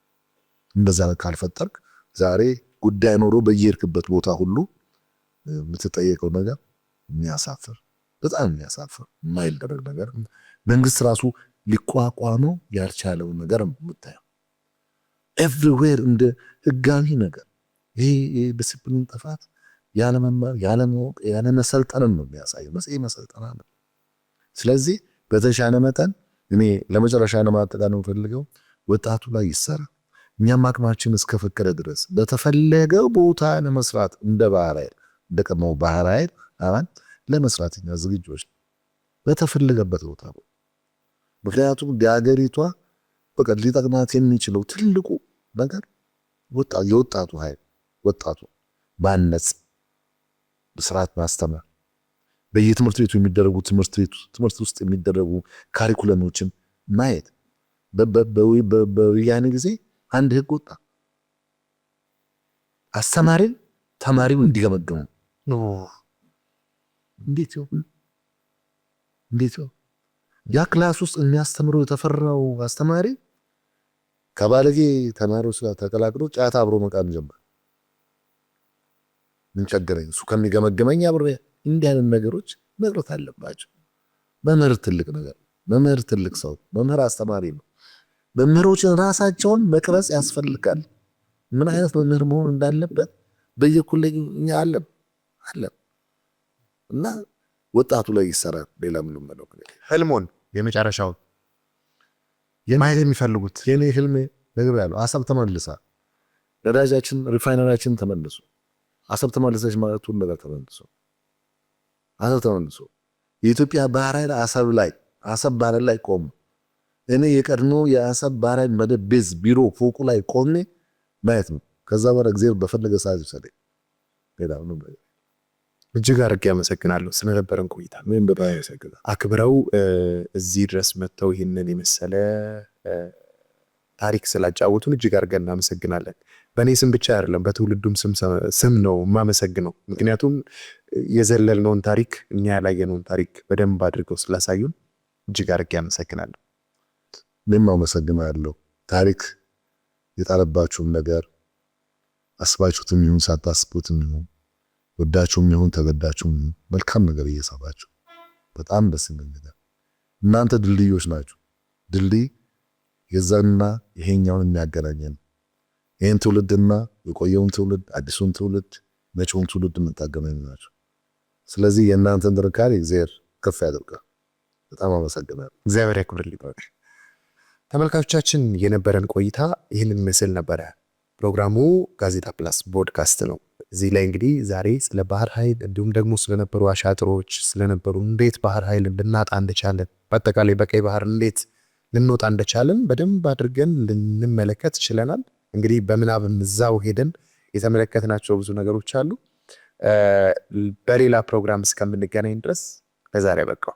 እንደዛ ካልፈጠርክ ዛሬ ጉዳይ ኖሮ በየርክበት ቦታ ሁሉ የምትጠየቀው ነገር የሚያሳፍር በጣም የሚያሳፍር የማይደረግ ነገር መንግስት ራሱ ሊቋቋመው ያልቻለው ነገር የምታየው ኤቭሪዌር እንደ ህጋዊ ነገር ይሄ ዲሲፕሊን ጥፋት ያለመማር ያለማወቅ ያለመሰልጠን ነው የሚያሳየው። መሰልጠና ነው። ስለዚህ በተሻለ መጠን እኔ ለመጨረሻ ለማጠቃለል ፈልገው ወጣቱ ላይ ይሰራ። እኛም አቅማችን እስከፈቀደ ድረስ በተፈለገው ቦታ ለመስራት እንደ ባህር ኃይል እንደቀመው ባህር ኃይል አሁን ለመስራት እኛ ዝግጆች በተፈለገበት ቦታ። ምክንያቱም የሀገሪቷ በቃ ሊጠቅማት የሚችለው ትልቁ ነገር የወጣቱ ኃይል ወጣቱ ባነጽ በስርዓት ማስተማር በየትምህርት ቤቱ የሚደረጉ ትምህርት ውስጥ የሚደረጉ ካሪኩለሞችን ማየት በወያኔ ጊዜ አንድ ህግ ወጣ። አስተማሪን ተማሪው እንዲገመገሙ ነው። እንዴት ነው ያ ክላስ ውስጥ የሚያስተምረው የተፈራው አስተማሪ ከባለጌ ተማሪዎች ጋር ተቀላቅሎ ጫታ አብሮ መቃም ጀመረ። ምን ቸገረኝ እሱ ከሚገመገመኝ አብሬ እንዲህ አይነት ነገሮች መቅረት አለባቸው። መምህር ትልቅ ነገር መምህር ትልቅ ሰው መምህር አስተማሪ ነው። መምህሮችን ራሳቸውን መቅረጽ ያስፈልጋል። ምን አይነት መምህር መሆን እንዳለበት በየኮሌጅ አለ እና ወጣቱ ላይ ይሰራል። ሌላ ምንም ነው ህልሞን የመጨረሻው የማየት የሚፈልጉት የኔ ህልሜ ነገር ያለው አሰብ ተመልሳ ነዳጃችን ሪፋይነራችን ተመልሶ አሰብ ተመልሰሽ ማለት ሁሉ ነገር ተመልሶ አሰብ ተመልሶ የኢትዮጵያ ባህር ኃይል አሰብ ባህር ላይ ቆም እኔ የቀድሞ የአሰብ ባህር ኃይል መደብ ቤዝ ቢሮ ፎቁ ላይ ቆሜ ማየት ነው። ከዛ በኋላ እግዚአብሔር በፈለገ ሰዓት ይሰደኝ። ሌላ ምንም ነገር እጅግ አድርጌ አመሰግናለሁ ስለነበረን ቆይታ። ምን በጣም ያመሰግናለሁ። አክብረው እዚህ ድረስ መጥተው ይህንን የመሰለ ታሪክ ስላጫወቱን እጅግ አድርገን እናመሰግናለን። በእኔ ስም ብቻ አይደለም በትውልዱም ስም ነው የማመሰግነው። ምክንያቱም የዘለልነውን ታሪክ እኛ ያላየነውን ታሪክ በደንብ አድርገው ስላሳዩን እጅግ አድርጌ አመሰግናለሁ። እኔም አመሰግናለሁ። ታሪክ የጣለባችሁም ነገር አስባችሁትም ይሁን ሳታስቡትም ይሁን ወዳችሁም ይሁን ተገዳችሁም መልካም ነገር እየሰራችሁ በጣም ደስ የሚል ነገር እናንተ ድልድዮች ናችሁ። ድልድይ የዛና ይሄኛውን የሚያገናኘን ይሄን ትውልድና የቆየውን ትውልድ አዲሱን ትውልድ መጪውን ትውልድ የምታገናኙ ናችሁ። ስለዚህ የእናንተን ጥንካሬ እግዚአብሔር ከፍ ያደርጋል። በጣም አመሰግናለሁ። እግዚአብሔር ያክብርልኝ። ተመልካቾቻችን የነበረን ቆይታ ይህንን ምስል ነበረ። ፕሮግራሙ ጋዜጣ ፕላስ ፖድካስት ነው። እዚህ ላይ እንግዲህ ዛሬ ስለ ባህር ኃይል እንዲሁም ደግሞ ስለነበሩ አሻጥሮች ስለነበሩ እንዴት ባህር ኃይል ልናጣ እንደቻለን በአጠቃላይ በቀይ ባህር እንዴት ልንወጣ እንደቻለን በደንብ አድርገን ልንመለከት ችለናል። እንግዲህ በምናብም እዛው ሄደን የተመለከትናቸው ብዙ ነገሮች አሉ። በሌላ ፕሮግራም እስከምንገናኝ ድረስ ለዛሬ በቃው።